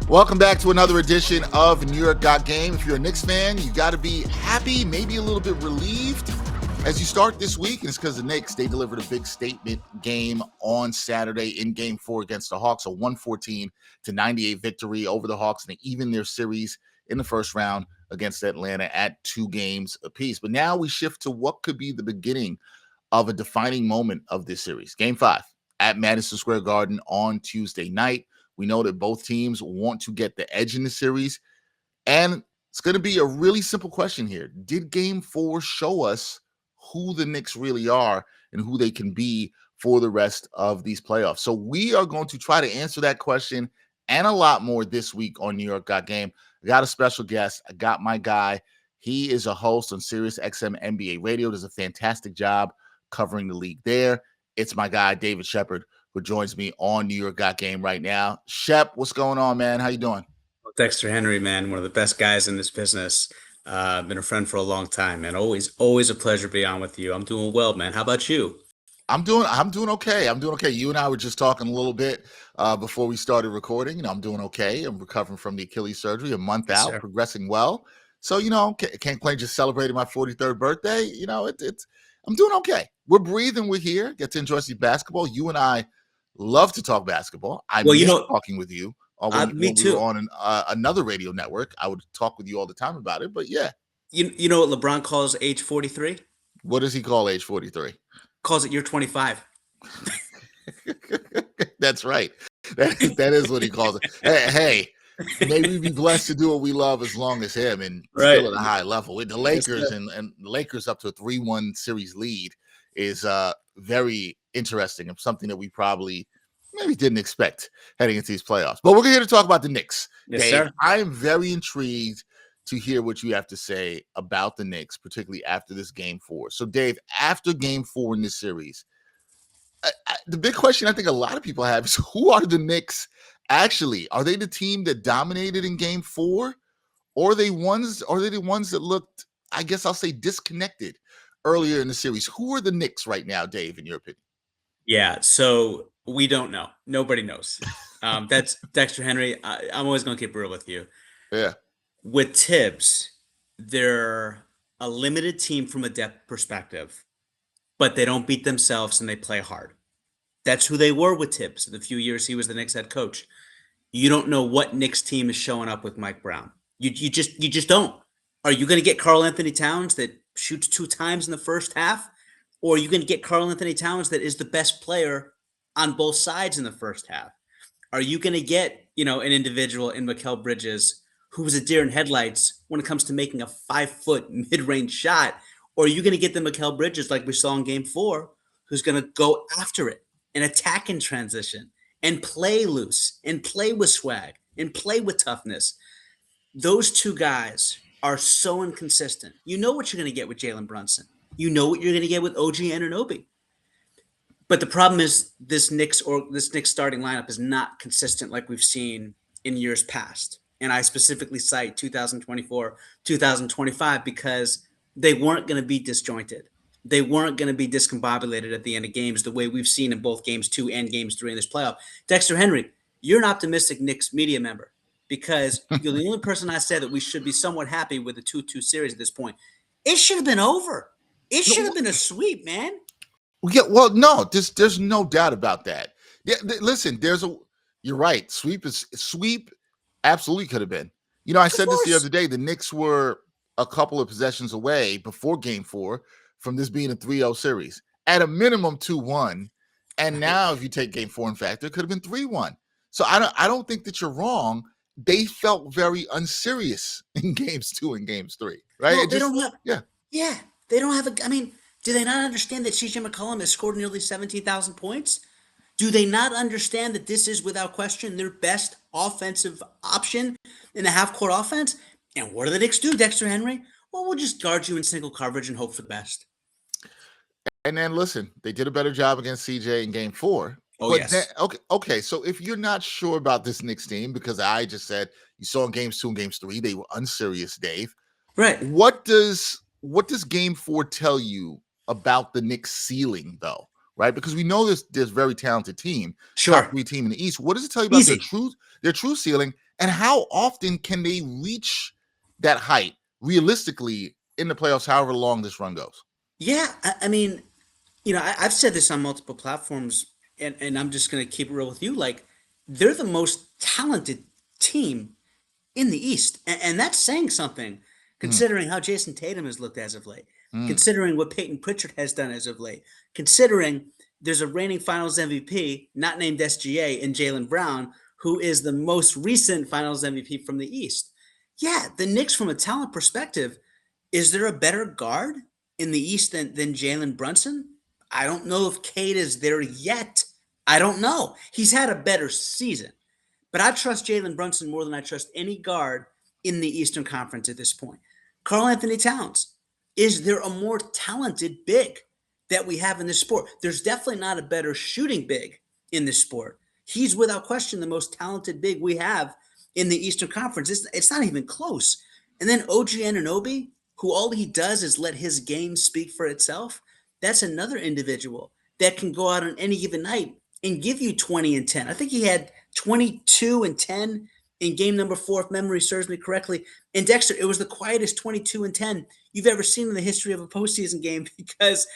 Welcome back to another edition of New York Got Game. If you're a Knicks fan, you got to be happy, maybe a little bit relieved as you start this week. And it's because the Knicks, they delivered a big statement game on Saturday in Game 4 against the Hawks, a 114-98 victory over the Hawks, and they evened their series in the first round against Atlanta at 2 games apiece. But now we shift to what could be the beginning of a defining moment of this series. Game 5 at Madison Square Garden on Tuesday night. We know that both teams want to get the edge in the series. And it's going to be a really simple question here. Did Game 4 show us who the Knicks really are and who they can be for the rest of these playoffs? So we are going to try to answer that question and a lot more this week on New York Got Game. I got a special guest. I got my guy. He is a host on SiriusXM NBA Radio. Does a fantastic job covering the league there. It's my guy, David Sheppard, who joins me on New York Got Game right now. Shep, what's going on, man? How you doing? Dexter Henry, man, one of the best guys in this business. Been a friend for a long time, man. Always a pleasure to be on with you. I'm doing well, man. How about you? I'm doing okay. You and I were just talking a little bit before we started recording. I'm doing okay. I'm recovering from the Achilles surgery, a month out, Sir. progressing well. So, can't complain, just celebrating my 43rd birthday. I'm doing okay. We're breathing. We're here. Get to enjoy some basketball. You and I love to talk basketball. I miss talking with you. Me too. We were on another radio network, I would talk with you all the time about it. But yeah. You know what LeBron calls age 43? What does he call age 43? Calls it year 25. That's right. That is what he calls it. Hey, may we be blessed to do what we love as long as him and still at a high level. With the Lakers and the Lakers up to a 3-1 series lead is very interesting and something that we probably maybe didn't expect heading into these playoffs. But we're here to talk about the Knicks. Yes, Dave, sir. I am very intrigued to hear what you have to say about the Knicks, particularly after this Game 4. So, Dave, after Game 4 in this series, the big question I think a lot of people have is, who are the Knicks actually? Are they the team that dominated in Game 4? Or are they the ones that looked, I guess I'll say, disconnected earlier in the series? Who are the Knicks right now, Dave, in your opinion? Yeah, so we don't know. Nobody knows. That's Dexter Henry. I'm always going to keep real with you. Yeah. With Tibbs, they're a limited team from a depth perspective, but they don't beat themselves and they play hard. That's who they were with Tibbs the few years he was the Knicks head coach. You don't know what Knicks team is showing up with Mike Brown. You just don't. Are you going to get Karl Anthony Towns that shoots 2 times in the first half? Or are you going to get Karl Anthony Towns that is the best player on both sides in the first half? Are you going to get, an individual in Mikal Bridges who was a deer in headlights when it comes to making a 5-foot mid-range shot? Or are you going to get the Mikal Bridges like we saw in Game 4, who's going to go after it and attack in transition and play loose and play with swag and play with toughness? Those two guys are so inconsistent. You know what you're going to get with Jalen Brunson. You know what you're going to get with OG Anunoby. But the problem is this Knicks starting lineup is not consistent like we've seen in years past. And I specifically cite 2024, 2025 because they weren't going to be disjointed. They weren't going to be discombobulated at the end of games the way we've seen in both Games 2 and Games 3 in this playoff. Dexter Henry, you're an optimistic Knicks media member because you're the only person I said that we should be somewhat happy with the 2-2 series at this point. It should have been over. It should have been a sweep, man. Yeah, well, no, there's no doubt about that. Yeah, listen, you're right. Sweep absolutely could have been. I said this the other day. The Knicks were a couple of possessions away before Game 4 from this being a 3-0 series. At a minimum 2-1. And now if you take Game 4 in fact, it could have been 3-1. So I don't think that you're wrong. They felt very unserious in Games 2 and Games 3, right? No, they don't have do they not understand that CJ McCollum has scored nearly 17,000 points? Do they not understand that this is, without question, their best offensive option in a half-court offense? And what do the Knicks do, Dexter Henry? Well, we'll just guard you in single coverage and hope for the best. And then, listen, they did a better job against CJ in Game 4. Oh, yes. Then, okay, so if you're not sure about this Knicks team, because I just said you saw in Games 2 and Games 3, they were unserious, Dave. Right. What does Game 4 tell you about the Knicks ceiling, though, right? Because we know there's very talented team, sure, top 3 team in the East. What does it tell you about their true ceiling? And how often can they reach that height realistically in the playoffs, however long this run goes? Yeah, I mean, I've said this on multiple platforms, and I'm just going to keep it real with you. Like, they're the most talented team in the East, and that's saying something, Mm, considering how Jason Tatum has looked as of late, mm. considering what Peyton Pritchard has done as of late, considering there's a reigning Finals MVP not named SGA in Jaylen Brown, who is the most recent Finals MVP from the East. Yeah, the Knicks, from a talent perspective, is there a better guard in the East than Jalen Brunson? I don't know if Cade is there yet. I don't know. He's had a better season. But I trust Jalen Brunson more than I trust any guard in the Eastern Conference at this point. Karl Anthony Towns, is there a more talented big that we have in this sport? There's definitely not a better shooting big in this sport. He's without question the most talented big we have in the Eastern Conference. It's not even close. And then OG Anunoby, who all he does is let his game speak for itself. That's another individual that can go out on any given night and give you 20 and 10. I think he had 22 and 10 in game number 4, if memory serves me correctly. And Dexter, it was the quietest 22 and 10 you've ever seen in the history of a postseason game, because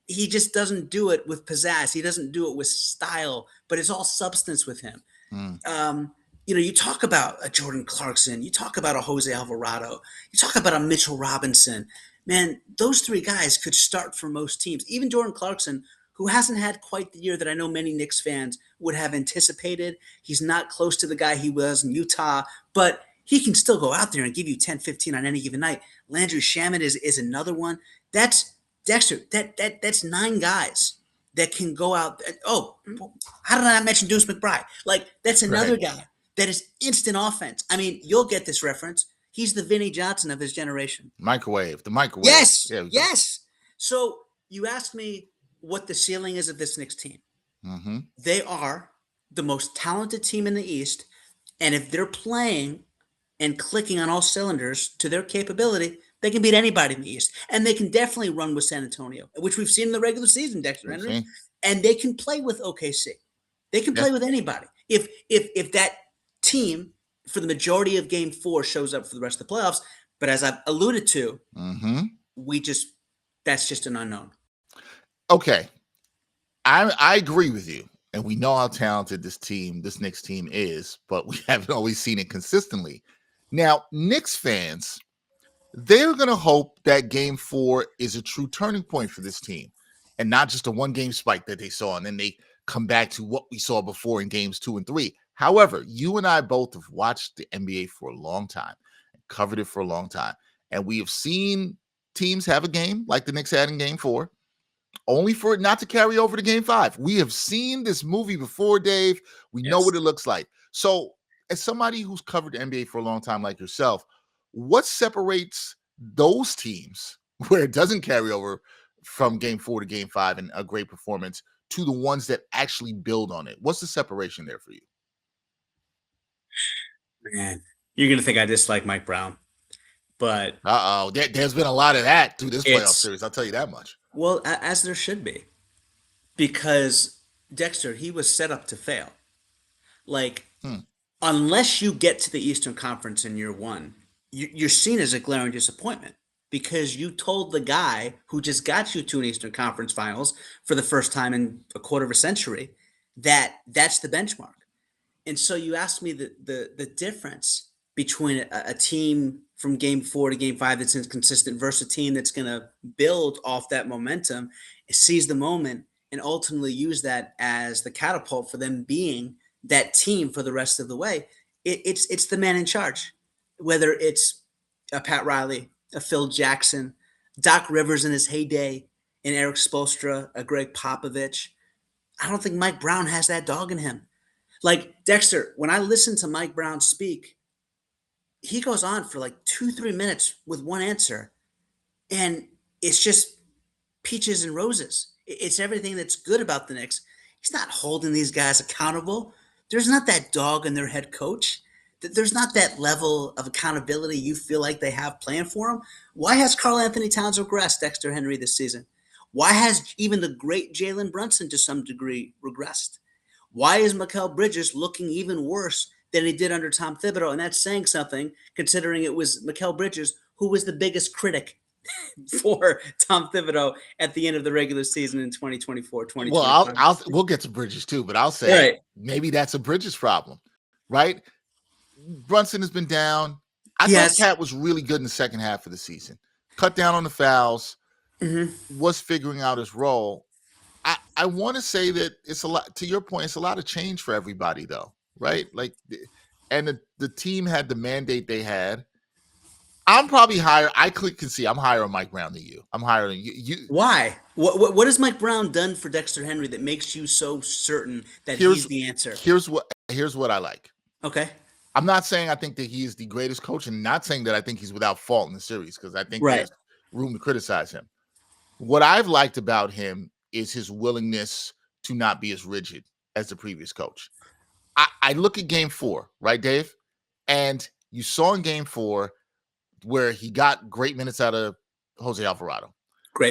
he just doesn't do it with pizzazz. He doesn't do it with style, but it's all substance with him. Mm. You talk about a Jordan Clarkson, you talk about a Jose Alvarado, you talk about a Mitchell Robinson. Man, those three guys could start for most teams. Even Jordan Clarkson, who hasn't had quite the year that I know many Knicks fans would have anticipated. He's not close to the guy he was in Utah, but he can still go out there and give you 10, 15 on any given night. Landry Shamet is another one. That's Dexter. That's 9 guys that can go out. Oh, how did I not mention Deuce McBride? Like, that's another Right. guy that is instant offense. I mean, you'll get this reference. He's the Vinnie Johnson of his generation. The microwave. Yes, There we go. yes. So you asked me what the ceiling is of this Knicks team. Mm-hmm. They are the most talented team in the East, and if they're playing and clicking on all cylinders to their capability, they can beat anybody in the East. And they can definitely run with San Antonio, which we've seen in the regular season, Dexter Henry. Okay. And they can play with OKC. They can Yeah. play with anybody. If that team for the majority of game 4 shows up for the rest of the playoffs, but as I've alluded to, Mm-hmm. that's just an unknown. Okay. I agree with you. And we know how talented this Knicks team is, but we haven't always seen it consistently. Now, Knicks fans, they're going to hope that game 4 is a true turning point for this team and not just a one-game spike that they saw, and then they come back to what we saw before in games 2 and 3. However, you and I both have watched the NBA for a long time and covered it for a long time, and we have seen teams have a game like the Knicks had in game 4, only for it not to carry over to game 5. We have seen this movie before, Dave. We know Yes. what it looks like. So, as somebody who's covered the NBA for a long time like yourself, what separates those teams where it doesn't carry over from game 4 to game 5 and a great performance to the ones that actually build on it? What's the separation there for you? Man, you're going to think I dislike Mike Brown, but There's been a lot of that through this playoff it's, series. I'll tell you that much. well, as there should be, because Dexter, he was set up to fail. Like, unless you get to the Eastern Conference in year 1, you're seen as a glaring disappointment, because you told the guy who just got you to an Eastern Conference Finals for the first time in a quarter of a century that that's the benchmark. And so you asked me the difference between a team from game 4 to game 5 that's inconsistent versus a team that's going to build off that momentum, seize the moment, and ultimately use that as the catapult for them being that team for the rest of the way. It's the man in charge, whether it's a Pat Riley, a Phil Jackson, Doc Rivers in his heyday, and Eric Spoelstra, a Greg Popovich. I don't think Mike Brown has that dog in him. Like, Dexter, when I listen to Mike Brown speak, he goes on for like 2-3 minutes with one answer, and it's just peaches and roses. It's everything that's good about the Knicks. He's not holding these guys accountable. There's not that dog in their head coach. There's not that level of accountability you feel like they have playing for them. Why has Karl Anthony Towns regressed, Dexter Henry, this season? Why has even the great Jalen Brunson to some degree regressed? Why is Mikal Bridges looking even worse than he did under Tom Thibodeau. And that's saying something, considering it was Mikal Bridges who was the biggest critic for Tom Thibodeau at the end of the regular season in 2024, Well, 2025. we'll get to Bridges too, but I'll say maybe that's a Bridges problem, right? Brunson has been down. I thought Cat was really good in the second half of the season. Cut down on the fouls, was figuring out his role. I want to say that it's a lot, to your point, it's a lot of change for everybody though, right? Like, and the team had the mandate they had. I'm probably higher. I can see I'm higher on Mike Brown than you. I'm higher than you. Why? What has Mike Brown done for Dexter Henry that makes you so certain that he's the answer? Here's what I like. Okay. I'm not saying I think that he is the greatest coach, and not saying that I think he's without fault in the series, because I think there's room to criticize him. What I've liked about him is his willingness to not be as rigid as the previous coach. I look at game 4, right, Dave? And you saw in game 4 where he got great minutes out of Jose Alvarado.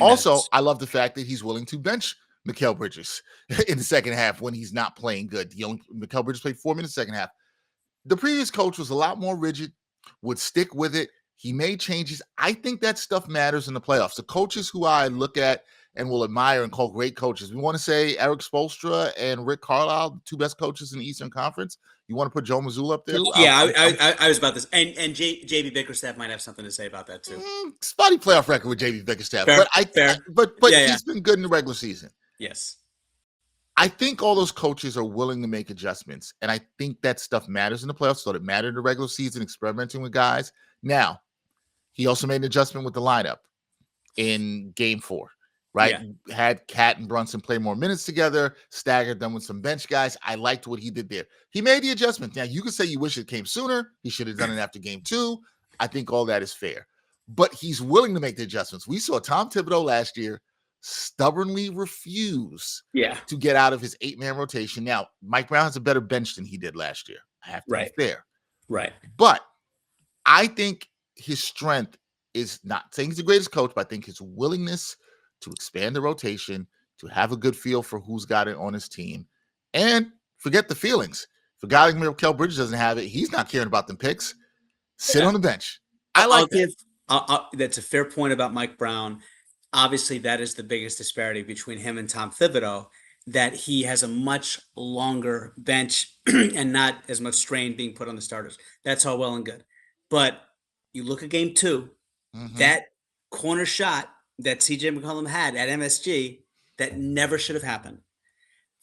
Also, I love the fact that he's willing to bench Mikal Bridges in the second half when he's not playing good. Mikal Bridges played 4 minutes second half. The previous coach was a lot more rigid, would stick with it. He made changes. I think that stuff matters in the playoffs. The coaches who I look at and will admire and call great coaches, we want to say Eric Spoelstra and Rick Carlisle, the 2 best coaches in the Eastern Conference. You want to put Joe Mazzulla up there? Yeah, I was about this. And JB Bickerstaff might have something to say about that too. Spotty playoff record with JB Bickerstaff. But he's been good in the regular season. Yes. I think all those coaches are willing to make adjustments, and I think that stuff matters in the playoffs. So it mattered in the regular season, experimenting with guys. Now, he also made an adjustment with the lineup in game 4, right? Yeah. Had Cat and Brunson play more minutes together, staggered them with some bench guys. I liked what he did there. He made the adjustment. Now, you could say you wish it came sooner. He should have done it after game 2. I think all that is fair. But he's willing to make the adjustments. We saw Tom Thibodeau last year stubbornly refuse to get out of his 8-man rotation. Now, Mike Brown has a better bench than he did last year. I have to be fair. Right. But I think his strength is not saying he's the greatest coach, but I think his willingness to expand the rotation, to have a good feel for who's got it on his team, and forget the feelings. If a guy like Mikal Bridges doesn't have it, he's not caring about them picks. Sit on the bench. I like that. That's a fair point about Mike Brown. Obviously, that is the biggest disparity between him and Tom Thibodeau, that he has a much longer bench and not as much strain being put on the starters. That's all well and good. But you look at game 2, that corner shot that CJ McCollum had at MSG, that never should have happened.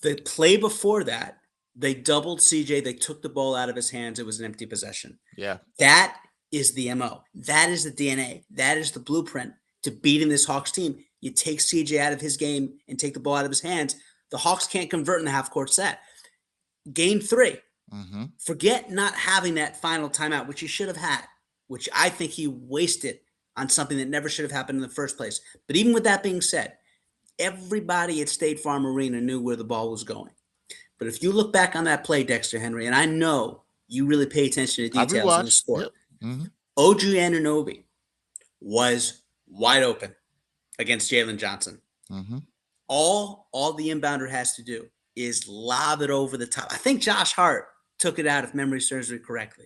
The play before that, they doubled CJ. They took the ball out of his hands. It was an empty possession. Yeah. That is the MO. That is the DNA. That is the blueprint to beating this Hawks team. You take CJ out of his game and take the ball out of his hands. The Hawks can't convert in the half-court set. Game 3, forget not having that final timeout, which he should have had, which I think he wasted on something that never should have happened in the first place. But even with that being said, everybody at State Farm Arena knew where the ball was going. But if you look back on that play, Dexter Henry, and I know you really pay attention to details in the sport, OG Anunoby was wide open against Jalen Johnson. All the inbounder has to do is lob it over the top. I think Josh Hart took it out, if memory serves me correctly.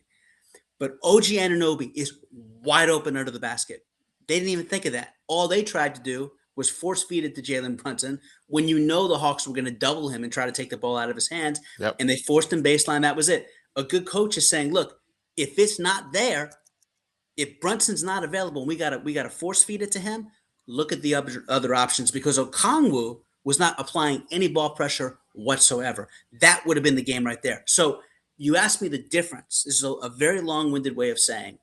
But OG Anunoby is wide open under the basket. They didn't even think of that. All they tried to do was force feed it to Jalen Brunson when you know the Hawks were going to double him and try to take the ball out of his hands. And they forced him baseline. That was it. A good coach is saying, look, if it's not there, if Brunson's not available, we gotta force feed it to him. Look at the other options, because Okongwu was not applying any ball pressure whatsoever. That would have been the game right there. So you asked me the difference. This is a very long-winded way of saying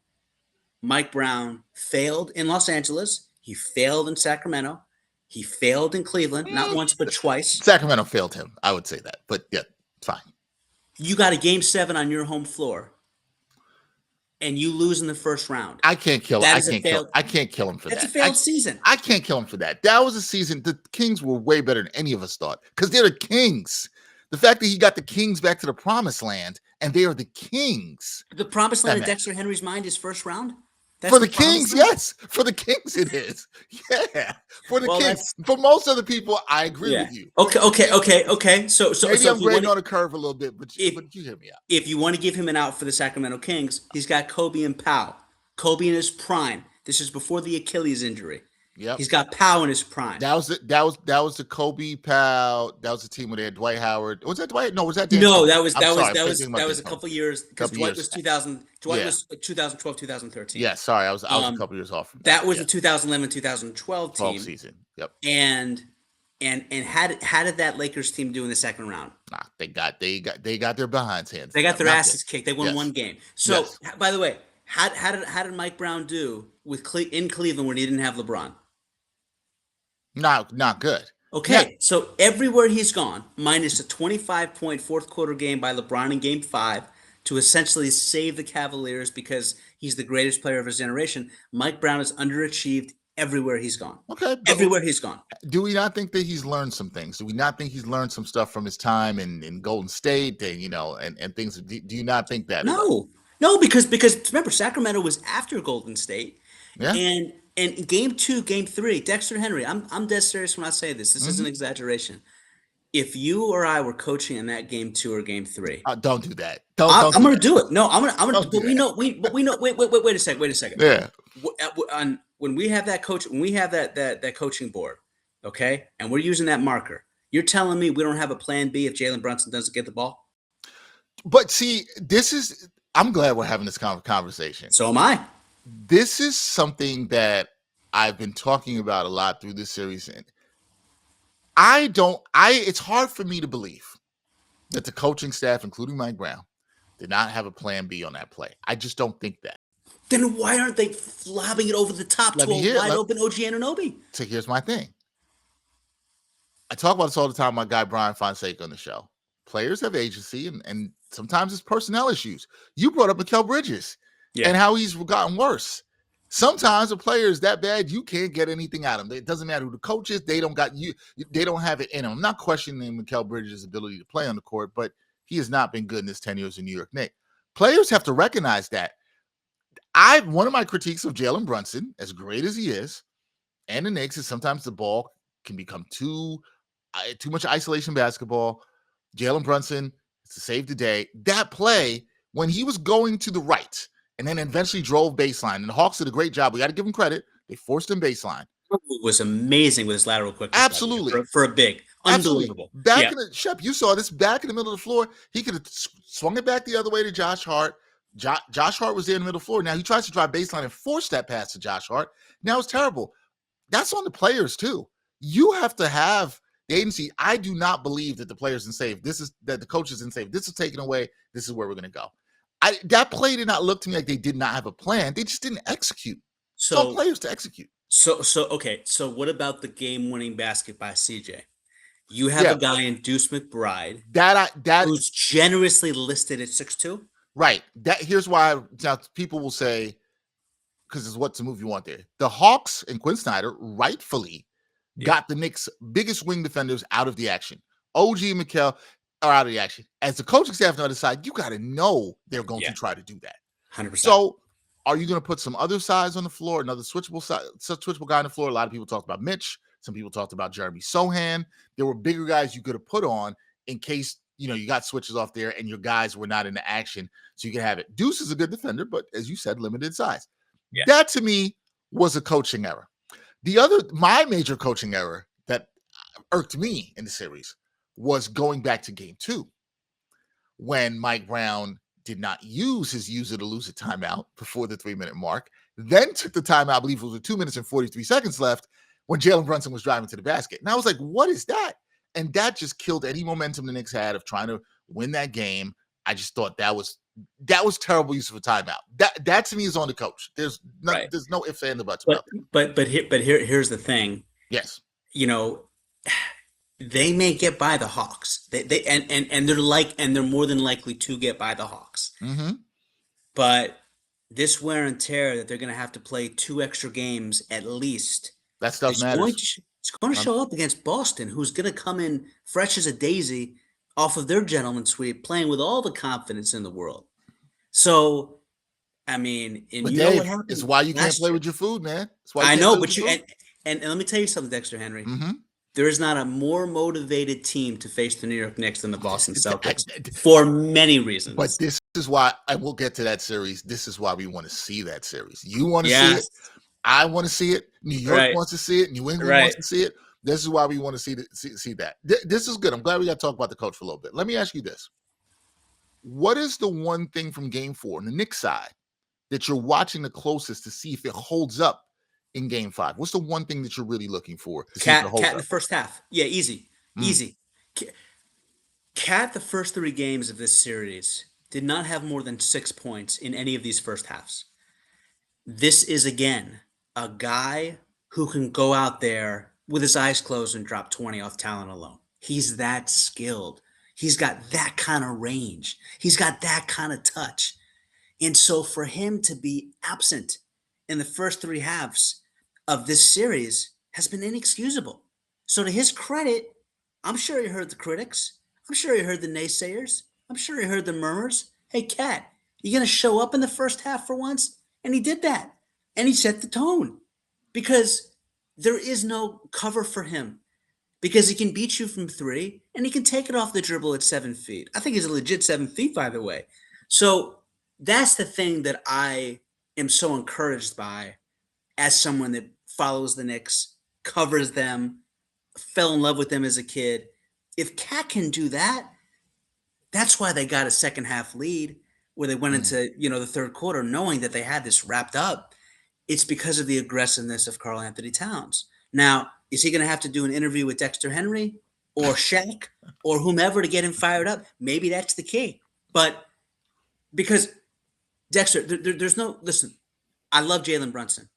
Mike Brown failed in Los Angeles. He failed in Sacramento. He failed in Cleveland, not once but twice. Sacramento failed him. I would say that, but yeah, fine. You got a game 7 on your home floor, and you lose in the first round. I can't kill him. I can't kill him for that. That's a failed season. I can't kill him for that. That was a season. The Kings were way better than any of us thought, because they're the Kings. The fact that he got the Kings back to the promised land, and they are the Kings. The promised land in Dexter Henry's mind is first round? For That's the what Kings, bothers me. yes. For the Kings, it is. Yeah. For the Well, Kings. that's For most other people, I agree yeah. with you. Okay, For the okay, Kings, okay, okay. So maybe I'm if you want grading to, on a curve a little bit, if but you hear me out. if you want to give him an out for the Sacramento Kings, he's got Kobe and Powell. Kobe in his prime. This is before the Achilles injury. Yep. He's got Powell in his prime. That was the Kobe Powell. That was the team where they had Dwight Howard. Was that Dwight? No, was that Dan No, Stone? that was I'm that was sorry, I'm that was thinking about that Dan was a Stone. couple years because Couple Dwight years. was 2000. Dwight Yeah. was 2012, 2013. Yeah, sorry, I was a Um, couple years off from that. that was Yeah. the 2011, 2012 12 team, season. Yep. and how did that Lakers team do in the second round? Nah, they got their behinds hands. They got their Not good. asses kicked. They won Yes. one game. So, Yes. by the way, how did Mike Brown do in Cleveland when he didn't have LeBron? Not good. Yeah. Okay, so everywhere he's gone, minus a 25-point fourth quarter game by LeBron in Game 5 to essentially save the Cavaliers because he's the greatest player of his generation, Mike Brown has underachieved everywhere he's gone. Okay. Everywhere he's gone. Do we not think that he's learned some things? Do we not think he's learned some stuff from his time in Golden State and things? Do you not think that? No, because remember Sacramento was after Golden State, Yeah. and Game 2, Game 3, Dexter Henry. I'm dead serious when I say this. This isn't exaggeration. If you or I were coaching in that Game 2 or Game 3, Don't do that. I'm Don't going to that. do it. No, I'm gonna. Don't do But we that. know. We know. Wait a second. Wait a second. Yeah. When we have that coach, when we have that coaching board, okay, and we're using that marker, you're telling me we don't have a plan B if Jalen Brunson doesn't get the ball? But see, I'm glad we're having this conversation. So am I. This is something that I've been talking about a lot through this series, and it's hard for me to believe that the coaching staff, including Mike Brown, did not have a plan B on that play. I just don't think that. Then why aren't they lobbing it over the top to a wide open OG Anunoby? So here's my thing. I talk about this all the time. My guy Brian Fonseca on the show. Players have agency, and sometimes it's personnel issues. You brought up Mikal Bridges and how he's gotten worse. Sometimes a player is that bad you can't get anything out of them. It doesn't matter who the coach is; they don't have it in them. I'm not questioning Mikal Bridges' ability to play on the court, but he has not been good in his 10 years in New York Knicks. Players have to recognize that. One of my critiques of Jalen Brunson, as great as he is, and the Knicks, is sometimes the ball can become too much isolation basketball. Jalen Brunson to save the day. That play when he was going to the right and then eventually drove baseline, and the Hawks did a great job. We got to give him credit. They forced him baseline. It was amazing with his lateral quickness. Absolutely. For a big. Unbelievable. Back in the Shep, you saw this back in the middle of the floor. He could have swung it back the other way to Josh Hart. Josh Hart was there in the middle of the floor. Now he tries to drive baseline and force that pass to Josh Hart. Now it's terrible. That's on the players too. You have to have the agency. I do not believe that the players didn't say, that the coaches didn't say, this is taken away. This is where we're going to go. That play did not look to me like they did not have a plan. They just didn't execute. So players to execute. Okay. So what about the game-winning basket by CJ? You have a guy in Deuce McBride who's generously listed at 6'2". Right. Here's why now people will say, because it's what's the move you want there. The Hawks and Quinn Snyder rightfully got the Knicks' biggest wing defenders out of the action. OG and Mikal are out of the action. As the coaching staff on the other side, you got to know they're going to try to do that. 100%. So are you going to put some other size on the floor, another switchable guy on the floor? A lot of people talked about Mitch. Some people talked about Jeremy Sohan. There were bigger guys you could have put on in case, you got switches off there and your guys were not in the action, so you can have it. Deuce is a good defender, but as you said, limited size. Yeah. That to me was a coaching error. My major coaching error that irked me in the series was going back to Game 2 when Mike Brown did not use his use it or lose it timeout before the 3-minute mark, then took the timeout, I believe it was with 2 minutes and 43 seconds left, when Jalen Brunson was driving to the basket. And I was like, what is that? And that just killed any momentum the Knicks had of trying to win that game. I just thought that was terrible use of a timeout. That to me is on the coach. There's no ifs and buts about it. But here's the thing. Yes. They may get by the Hawks. They're more than likely to get by the Hawks. Mm-hmm. But this wear and tear that they're going to have to play 2 extra games at least. That stuff matters. It's going to show up against Boston, who's going to come in fresh as a daisy off of their gentleman sweep, playing with all the confidence in the world. So I mean, and But you know what Dave, it's happened why you can't last play year. with your food, man. It's why you I can't know, play with but your food. and let me tell you something, Dexter Henry. Mm-hmm. There is not a more motivated team to face the New York Knicks than the Boston I- Celtics for many But reasons. this is why, and we'll get to that series. This is why we want to see that series. You want to see it. Yes, I want to see it. New York right, wants to see it. New England right. wants to see it. This is why we want to see that. This is good. I'm glad we got to talk about the coach for a little bit. Let me ask you this. What is the one thing from game 4 on the Knicks side that you're watching the closest to see if it holds up in game 5? What's the one thing that you're really looking for to see if it Cat holds in the up? first half. Yeah, easy, Mm. easy. Cat, the first 3 games of this series, did not have more than 6 points in any of these first halves. This is again a guy who can go out there with his eyes closed and drop 20 off talent alone. He's that skilled. He's got that kind of range. He's got that kind of touch. And so for him to be absent in the first 3 halves of this series has been inexcusable. So to his credit, I'm sure he heard the critics. I'm sure he heard the naysayers. I'm sure he heard the murmurs. Hey, Cat, you going to show up in the first half for once? And he did that. And he set the tone because there is no cover for him because he can beat you from 3 and he can take it off the dribble at 7 feet. I think he's a legit 7 feet, by the way. So that's the thing that I am so encouraged by as someone that follows the Knicks, covers them, fell in love with them as a kid. If Cat can do that, that's why they got a second half lead where they went Mm. into, the third quarter knowing that they had this wrapped up. It's because of the aggressiveness of Karl Anthony Towns. Now, is he going to have to do an interview with Dexter Henry or Shaq or whomever to get him fired up? Maybe that's the key. But because Dexter, there's no, listen, I love Jalen Brunson.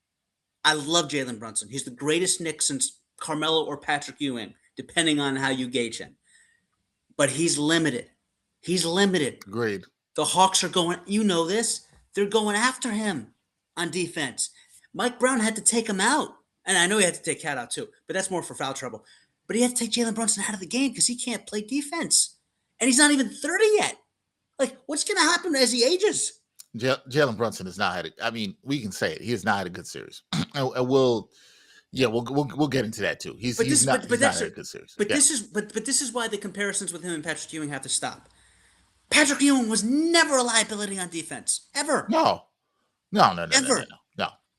I love Jalen Brunson. He's the greatest Knick since Carmelo or Patrick Ewing, depending on how you gauge him. But he's limited. He's limited. Agreed. The Hawks are going, you know this, they're going after him on defense. Mike Brown had to take him out. And I know he had to take Cat out too, but that's more for foul trouble. But he had to take Jalen Brunson out of the game because he can't play defense. And he's not even 30 yet. Like, what's going to happen as he ages? Jalen Brunson has not had it. I mean, we can say it. He has not had a good series. and we'll get into that too. He's not had a good series. But this is why the comparisons with him and Patrick Ewing have to stop. Patrick Ewing was never a liability on defense, ever. No. Ever.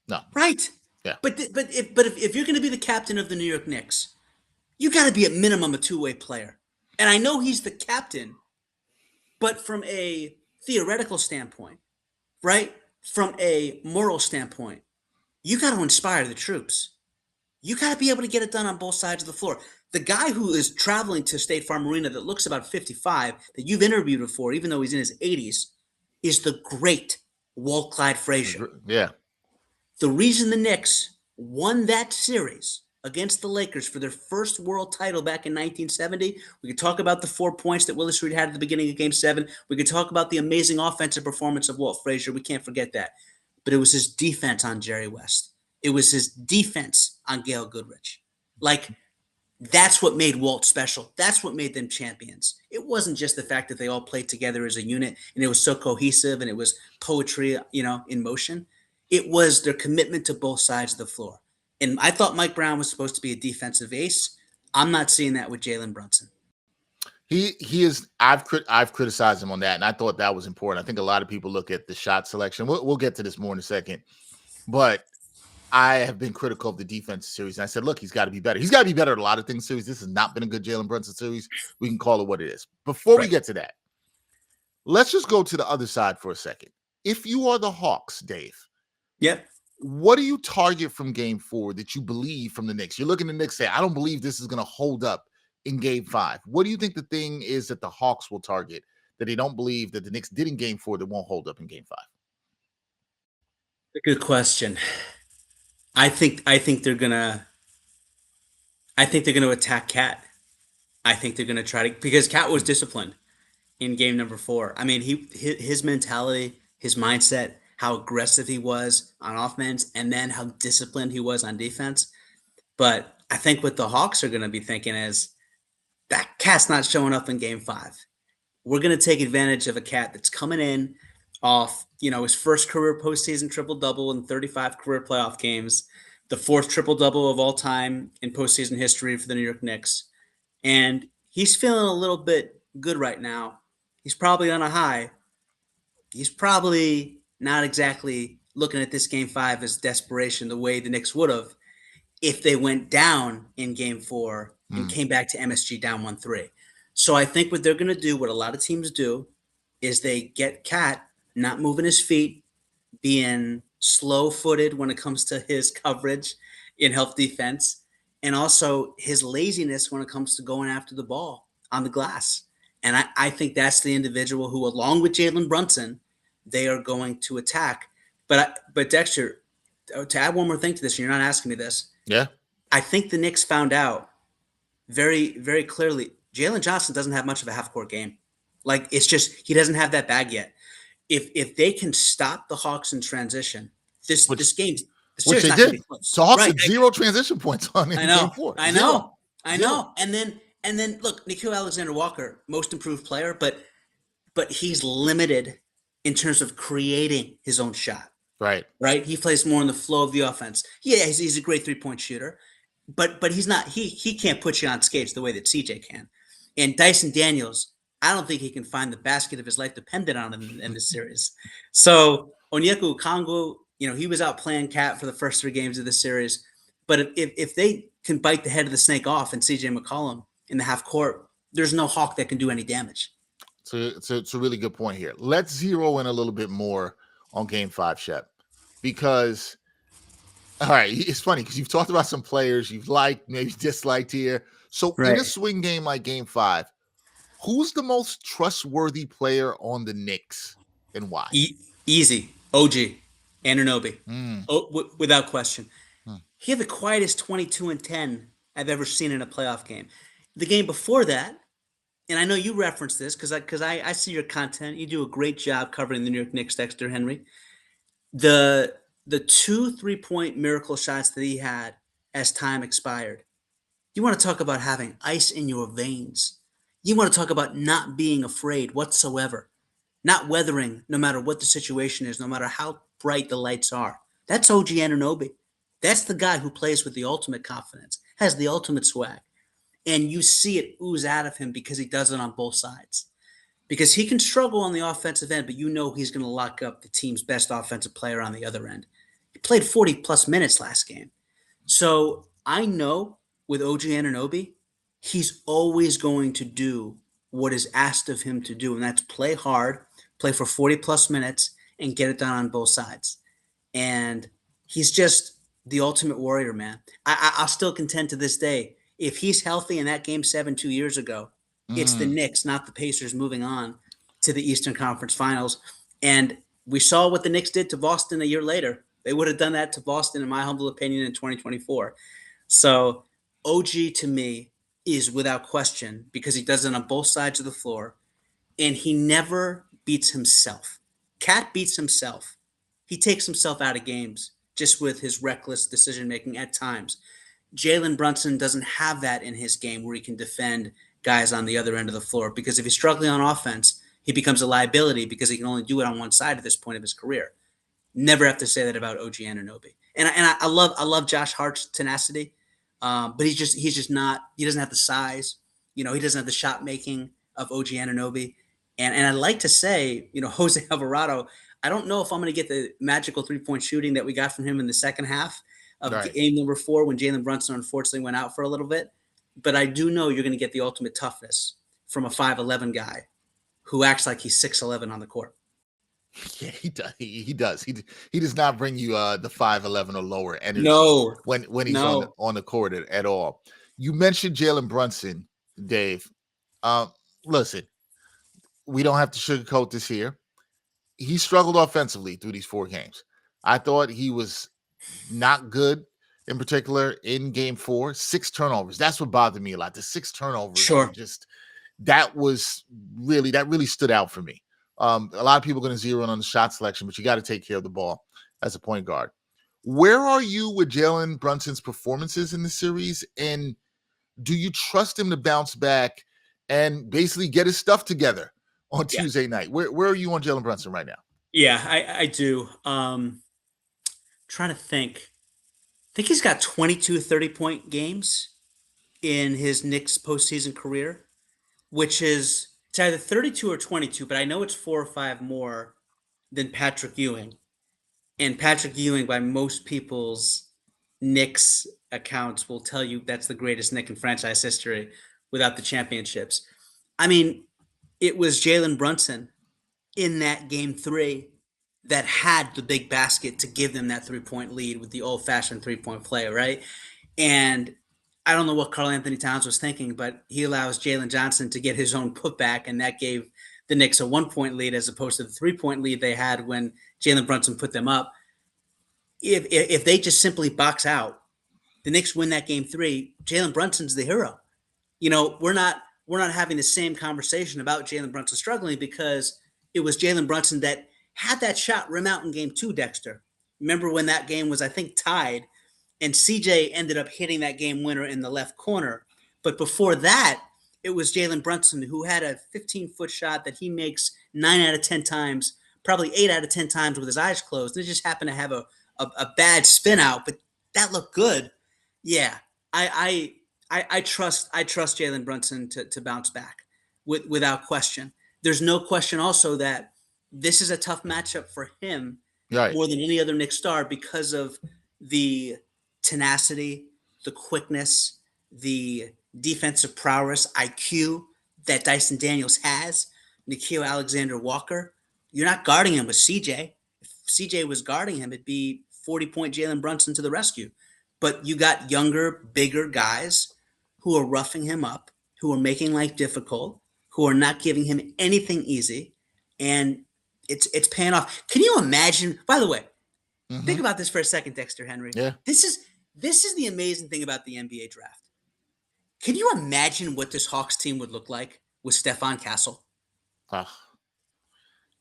No. Right. Yeah. But if you're going to be the captain of the New York Knicks, you got to be at minimum a two-way player. And I know he's the captain, but from a theoretical standpoint, right? From a moral standpoint, you got to inspire the troops. You got to be able to get it done on both sides of the floor. The guy who is traveling to State Farm Arena that looks about 55, that you've interviewed before, even though he's in his 80s, is the great Walt Clyde Frazier. Yeah. The reason the Knicks won that series against the Lakers for their first world title back in 1970, we could talk about the 4 points that Willis Reed had at the beginning of Game 7. We could talk about the amazing offensive performance of Walt Frazier. We can't forget that. But it was his defense on Jerry West. It was his defense on Gail Goodrich. Like, that's what made Walt special. That's what made them champions. It wasn't just the fact that they all played together as a unit and it was so cohesive and it was poetry, in motion. It was their commitment to both sides of the floor. And I thought Mike Brown was supposed to be a defensive ace. I'm not seeing that with Jalen Brunson. He is. I've criticized him on that, and I thought that was important. I think a lot of people look at the shot selection. We'll get to this more in a second, but I have been critical of the defense series, and I said, look, he's got to be better. He's got to be better at a lot of things series. This has not been a good Jalen Brunson series. We can call it what it is. Before we get to that, let's just go to the other side for a second. If you are the Hawks, Dave, yep. What do you target from Game 4 that you believe from the Knicks? You're looking at the Knicks say, I don't believe this is going to hold up in Game 5. What do you think the thing is that the Hawks will target that they don't believe that the Knicks did in Game 4 that won't hold up in Game 5? Good question. I think they're gonna attack Cat. I think they're gonna try to, because Cat was disciplined in game number 4. I mean, his mentality, his mindset, how aggressive he was on offense, and then how disciplined he was on defense. But I think what the Hawks are going to be thinking is that Cat's not showing up in game 5. We're going to take advantage of a Cat that's coming in off, his first career postseason triple-double in 35 career playoff games, the fourth triple-double of all time in postseason history for the New York Knicks. And he's feeling a little bit good right now. He's probably on a high. He's probably not exactly looking at this game 5 as desperation the way the Knicks would have if they went down in game 4 and came back to MSG down 1-3. So I think what they're going to do, what a lot of teams do, is they get Cat not moving his feet, being slow-footed when it comes to his coverage in help defense, and also his laziness when it comes to going after the ball on the glass. And I think that's the individual who, along with Jalen Brunson, they are going to attack. But Dexter, to add one more thing to this, and you're not asking me this. Yeah. I think the Knicks found out very, very clearly Jalen Johnson doesn't have much of a half-court game. Like, it's just he doesn't have that bag yet. If they can stop the Hawks in transition, this game, the which series they not gonna did. be close. So Hawks Right. had 0 transition points on in I know. game 4. I Zero. know. I Zero. know. And then look, Nickeil Alexander-Walker, most improved player, but he's limited in terms of creating his own shot. Right. Right? He plays more in the flow of the offense. Yeah, he's a great three-point shooter, but he's not. He can't put you on skates the way that CJ can. And Dyson Daniels, I don't think he can find the basket of his life dependent on him in this series. So Onyeka Okongwu, he was out playing Cat for the first 3 games of the series. But if they can bite the head of the snake off and CJ McCollum in the half court, there's no Hawk that can do any damage. So it's a really good point here. Let's zero in a little bit more on game 5, Shep, because all right, it's funny because you've talked about some players you've liked, maybe disliked here. So in a swing game like game 5, who's the most trustworthy player on the Knicks and why? Easy. OG. Anunoby. Without question. He had the quietest 22-10 I've ever seen in a playoff game. The game before that, and I know you referenced this because I see your content. You do a great job covering the New York Knicks, Dexter Henry. The 2 3-point miracle shots that he had as time expired. You want to talk about having ice in your veins. You want to talk about not being afraid whatsoever, not weathering no matter what the situation is, no matter how bright the lights are. That's OG Anunoby. That's the guy who plays with the ultimate confidence, has the ultimate swag. And you see it ooze out of him because he does it on both sides. Because he can struggle on the offensive end, but he's going to lock up the team's best offensive player on the other end. He played 40-plus minutes last game. So I know with OG Anunoby, he's always going to do what is asked of him to do, and that's play hard, play for 40-plus minutes, and get it done on both sides. And he's just the ultimate warrior, man. I'll still contend to this day, if he's healthy in that game 7 2 years ago, it's the Knicks, not the Pacers, moving on to the Eastern Conference Finals. And we saw what the Knicks did to Boston a year later. They would have done that to Boston, in my humble opinion, in 2024. So OG to me is without question because he does it on both sides of the floor, and he never beats himself. Cat beats himself. He takes himself out of games just with his reckless decision-making at times. Jalen Brunson doesn't have that in his game where he can defend guys on the other end of the floor because if he's struggling on offense, he becomes a liability because he can only do it on one side at this point of his career. Never have to say that about OG Anunoby. And I love Josh Hart's tenacity, but he's just not. He doesn't have the size. He doesn't have the shot making of OG Anunoby. And I'd like to say, Jose Alvarado. I don't know if I'm going to get the magical 3-point shooting that we got from him in the second half of game number 4 when Jalen Brunson unfortunately went out for a little bit. But I do know you're going to get the ultimate toughness from a 5'11" guy who acts like he's 6'11" on the court. Yeah, he does. He does. He does not bring you the 5'11" or lower energy. No, when he's on the court at all. You mentioned Jalen Brunson, Dave. Listen, we don't have to sugarcoat this here. He struggled offensively through these 4 games. I thought he was not good, in particular in game 4. 6 turnovers. That's what bothered me a lot. The 6 turnovers. Sure. That really stood out for me. A lot of people are going to zero in on the shot selection, but you got to take care of the ball as a point guard. Where are you with Jalen Brunson's performances in the series? And do you trust him to bounce back and basically get his stuff together on Tuesday night? Where are you on Jalen Brunson right now? Yeah, I do. Trying to think. I think he's got 22 30-point games in his Knicks postseason career, which is it's either 32 or 22, but I know it's 4 or 5 more than Patrick Ewing. And Patrick Ewing, by most people's Knicks accounts, will tell you that's the greatest Knick in franchise history without the championships. I mean, it was Jalen Brunson in that game 3 that had the big basket to give them that 3-point lead with the old fashioned 3-point play, right? And I don't know what Karl Anthony Towns was thinking, but he allows Jalen Johnson to get his own putback, and that gave the Knicks a 1-point lead as opposed to the 3-point lead they had when Jalen Brunson put them up. If they just simply box out, the Knicks win that game 3. Jalen Brunson's the hero. We're not having the same conversation about Jalen Brunson struggling because it was Jalen Brunson that had that shot rim out in game 2, Dexter. Remember when that game was, I think, tied, and CJ ended up hitting that game winner in the left corner. But before that, it was Jalen Brunson who had a 15-foot shot that he makes 9 out of 10 times, probably 8 out of 10 times with his eyes closed. It just happened to have a bad spin out, but that looked good. Yeah, I trust Jalen Brunson to bounce back without question. There's no question also that this is a tough matchup for him Right. more than any other Knicks star because of the tenacity, the quickness, the defensive prowess, IQ that Dyson Daniels has. Nickeil Alexander-Walker, you're not guarding him with CJ. If CJ was guarding him, it'd be 40-point Jalen Brunson to the rescue. But you got younger, bigger guys who are roughing him up, who are making life difficult, who are not giving him anything easy, and it's paying off. Can you imagine? By the way, think Hmm. about this for a second, Dexter Henry. Yeah. This is the amazing thing about the NBA draft. Can you imagine what this Hawks team would look like with Stephon Castle? Uh,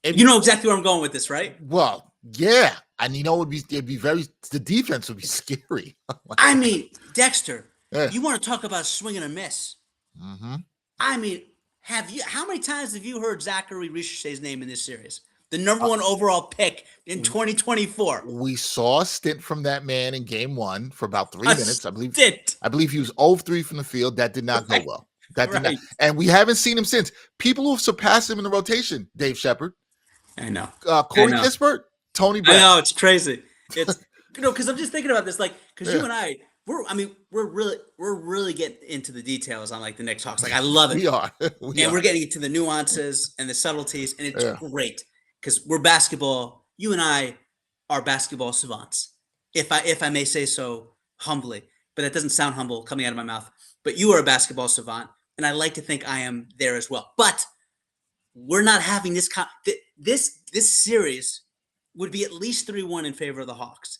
You it, know exactly where I'm going with this, right? well, yeah, and it'd be very. The defense would be scary. I mean, Dexter, Yeah. you want to talk about swing and a miss? Hmm. I mean, how many times have you heard Zachary Richard's name in this series? The number one overall pick in 2024. We saw a stint from that man in game 1 for about 3 minutes. I believe. Stint. I believe he was 0 of 3 from the field. That did not go Right. well. That did not, Right. and we haven't seen him since. People who have surpassed him in the rotation: Dave Sheppard, I know. I Corey know. Kispert, Tony I Brown. know. It's crazy. It's because I'm just thinking about this, like, because you Yeah, and I, we're really getting into the details on like the Knicks Hawks. Like, I love it, we are. We and we're are. getting into the nuances and the subtleties, and it's Yeah. great because we're basketball. You and I are basketball savants, if I may say so humbly. But that doesn't sound humble coming out of my mouth. But you are a basketball savant, and I like to think I am there as well. But we're not having this series would be at least 3-1 in favor of the Hawks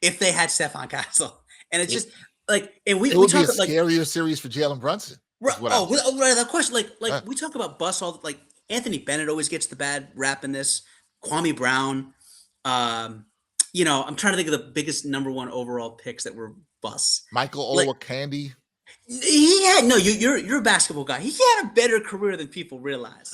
if they had Stephon Castle. And it's It, just like, and we, it we would be a talk like, scarier series for Jalen Brunson, is what I'm saying. that question, like Uh, we talk about bus all like Anthony Bennett always gets the bad rap in this. Kwame Brown, um, I'm trying to think of the biggest number one overall picks that were busts. Michael Like Olowokandi. he had no, you're a basketball guy. He had a better career than people realize.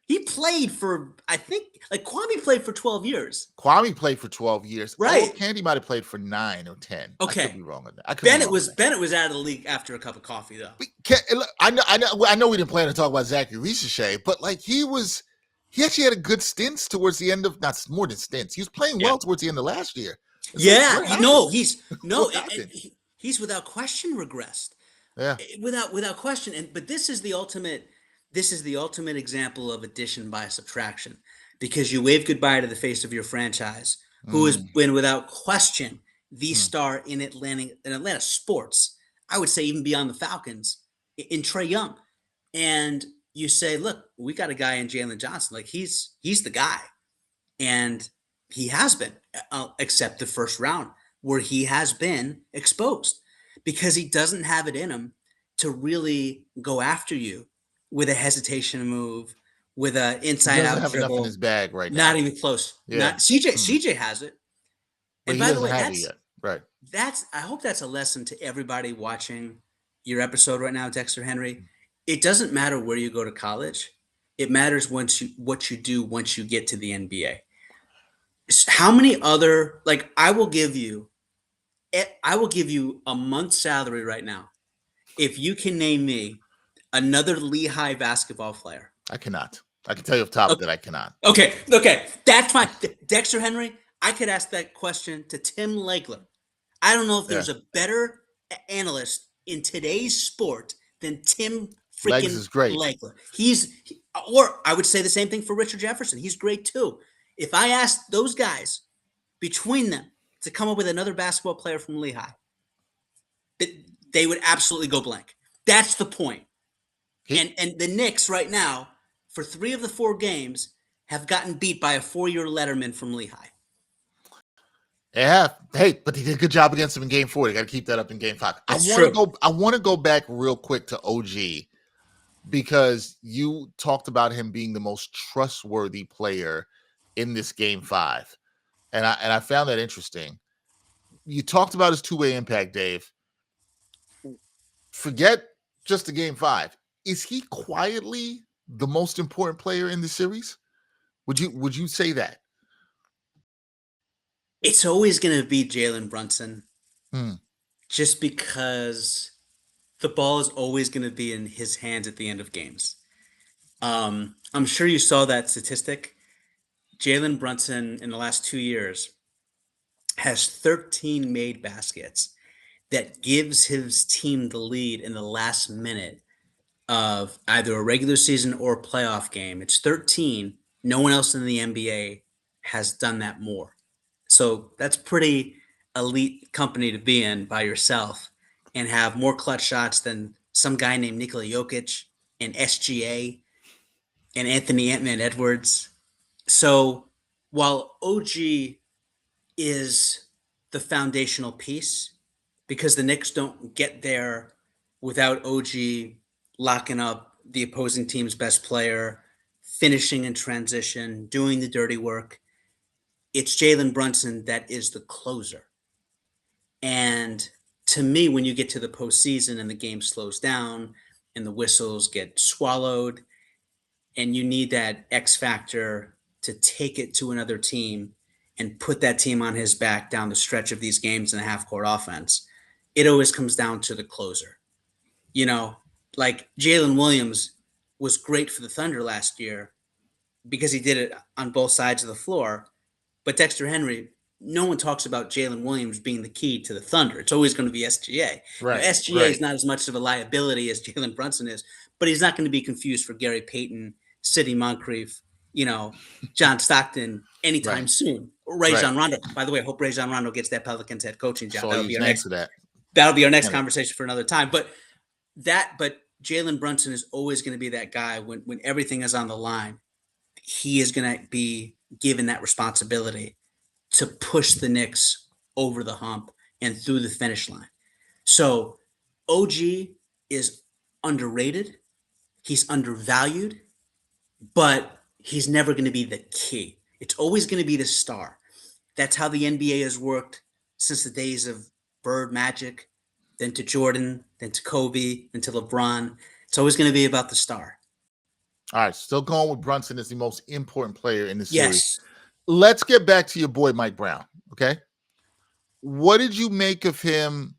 He played for, I think, like Kwame played for 12 years. Kwame played for 12 years. Right. Olowokandi might have played for 9 or 10. I could Okay. be wrong on that. I could be wrong on that. Bennett was out of the league after a cup of coffee, though. I know we didn't plan to talk about Zachary Richard, but like he actually had a good stints towards the end of, not more than stints. He was playing well towards the end of last year. It's like, Yeah, what happened? What and happened? he's without question regressed. Yeah. Without question. But this is the ultimate example of addition by subtraction, because you wave goodbye to the face of your franchise, who has been without question the star in Atlanta sports. I would say even beyond the Falcons, in Trae Young. And you say, look, we got a guy in Jalen Johnson. Like he's the guy. And he has been, except the first round where he has been exposed because he doesn't have it in him to really go after you with a hesitation move, with an He inside doesn't out have enough in dribble. his bag right Not now. even close. Yeah. Not CJ has it. But And he by the doesn't way, have it yet. Right. I hope that's a lesson to everybody watching your episode right now, Dexter Henry. It doesn't matter where you go to college. It matters what you do once you get to the NBA. How many other, like, I will give you a month's salary right now if you can name me another Lehigh basketball player. I cannot. I can tell you off top that I cannot. Okay. That's fine. Dexter Henry, I could ask that question to Tim Legler. I don't know if Yeah. there's a better analyst in today's sport than Tim Legs freaking is great. Legler. Or I would say the same thing for Richard Jefferson. He's great too. If I asked those guys between them to come up with another basketball player from Lehigh, they would absolutely go blank. That's the point. And the Knicks right now, for 3 of the 4 games, have gotten beat by a 4-year letterman from Lehigh. Yeah. Hey, but they did a good job against them in game 4. They got to keep that up in game 5. That's I want to go back real quick to OG because you talked about him being the most trustworthy player in this game 5. And I found that interesting. You talked about his two-way impact, Dave. Forget just the game 5. Is he quietly the most important player in the series? Would you say that? It's always going to be Jalen Brunson, Hmm. just because the ball is always going to be in his hands at the end of games. I'm sure you saw that statistic. Jalen Brunson in the last 2 years has 13 made baskets that gives his team the lead in the last minute of either a regular season or a playoff game. It's 13. No one else in the NBA has done that more. So that's pretty elite company to be in by yourself and have more clutch shots than some guy named Nikola Jokic and SGA and Anthony Ant-Man Edwards. So while OG is the foundational piece, because the Knicks don't get there without OG locking up the opposing team's best player, finishing in transition, doing the dirty work, it's Jalen Brunson that is the closer. And to me, when you get to the postseason and the game slows down and the whistles get swallowed, and you need that X factor to take it to another team and put that team on his back down the stretch of these games in a half court offense, it always comes down to the closer. You know, like Jalen Williams was great for the Thunder last year because he did it on both sides of the floor. But Dexter Henry, no one talks about Jalen Williams being the key to the Thunder. It's always going to be SGA. Right. SGA is not as much of a liability as Jalen Brunson is, but he's not going to be confused for Gary Payton, Sidney Moncrief, John Stockton anytime soon. Or Rajon Rondo. By the way, I hope Rajon Rondo gets that Pelicans head coaching job. That'll be our next conversation for another time. But Jalen Brunson is always going to be that guy when everything is on the line. He is going to be given that responsibility to push the Knicks over the hump and through the finish line. So OG is underrated. He's undervalued, but he's never going to be the key. It's always going to be the star. That's how the NBA has worked since the days of Bird, Magic, then to Jordan, then to Kobe, then to LeBron. It's always going to be about the star. All right, still going with Brunson as the most important player in the series. Yes. Let's get back to your boy Mike Brown, okay? What did you make of him,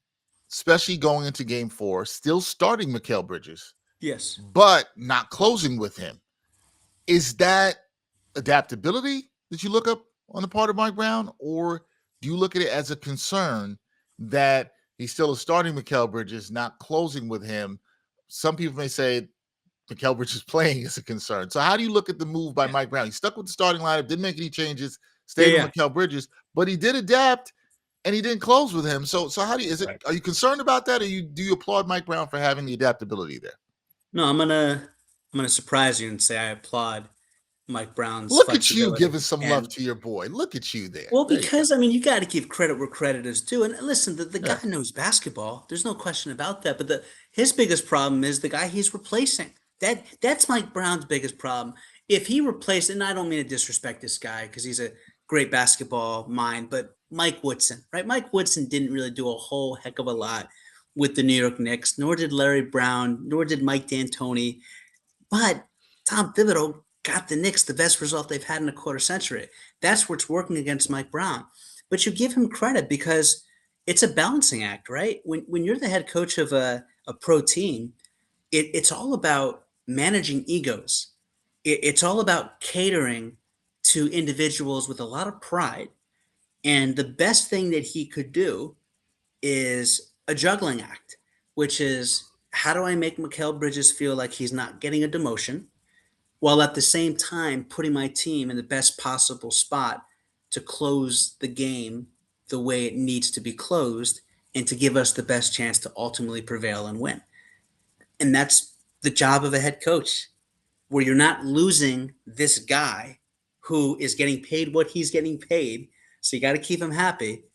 especially going into game 4, still starting Mikal Bridges? Yes. But not closing with him? Is that adaptability that you look up on the part of Mike Brown, or do you look at it as a concern that he's still starting Mikal Bridges, not closing with him? Some people may say Mikal Bridges playing is a concern. So how do you look at the move by Mike Brown? He stuck with the starting lineup, didn't make any changes, stayed with Mikal Bridges, but he did adapt and he didn't close with him. So how do you are you concerned about that, or do you applaud Mike Brown for having the adaptability there? No, I'm gonna surprise you and say I applaud Mike Brown's Look at you giving some love to your boy. Look at you there. Well, because you got to give credit where credit is due. And listen, the guy knows basketball. There's no question about that. But his biggest problem is the guy he's replacing. That's Mike Brown's biggest problem. If he replaced, and I don't mean to disrespect this guy because he's a great basketball mind, but Mike Woodson, right? Mike Woodson didn't really do a whole heck of a lot with the New York Knicks, nor did Larry Brown, nor did Mike D'Antoni. But Tom Thibodeau got the Knicks the best result they've had in a quarter century. That's what's working against Mike Brown. But you give him credit because it's a balancing act, right? When you're the head coach of a pro team, it's all about managing egos. It's all about catering to individuals with a lot of pride. And the best thing that he could do is a juggling act, which is how do I make Mikal Bridges feel like he's not getting a demotion while at the same time putting my team in the best possible spot to close the game the way it needs to be closed and to give us the best chance to ultimately prevail and win. And that's the job of a head coach, where you're not losing this guy who is getting paid what he's getting paid. So you got to keep him happy,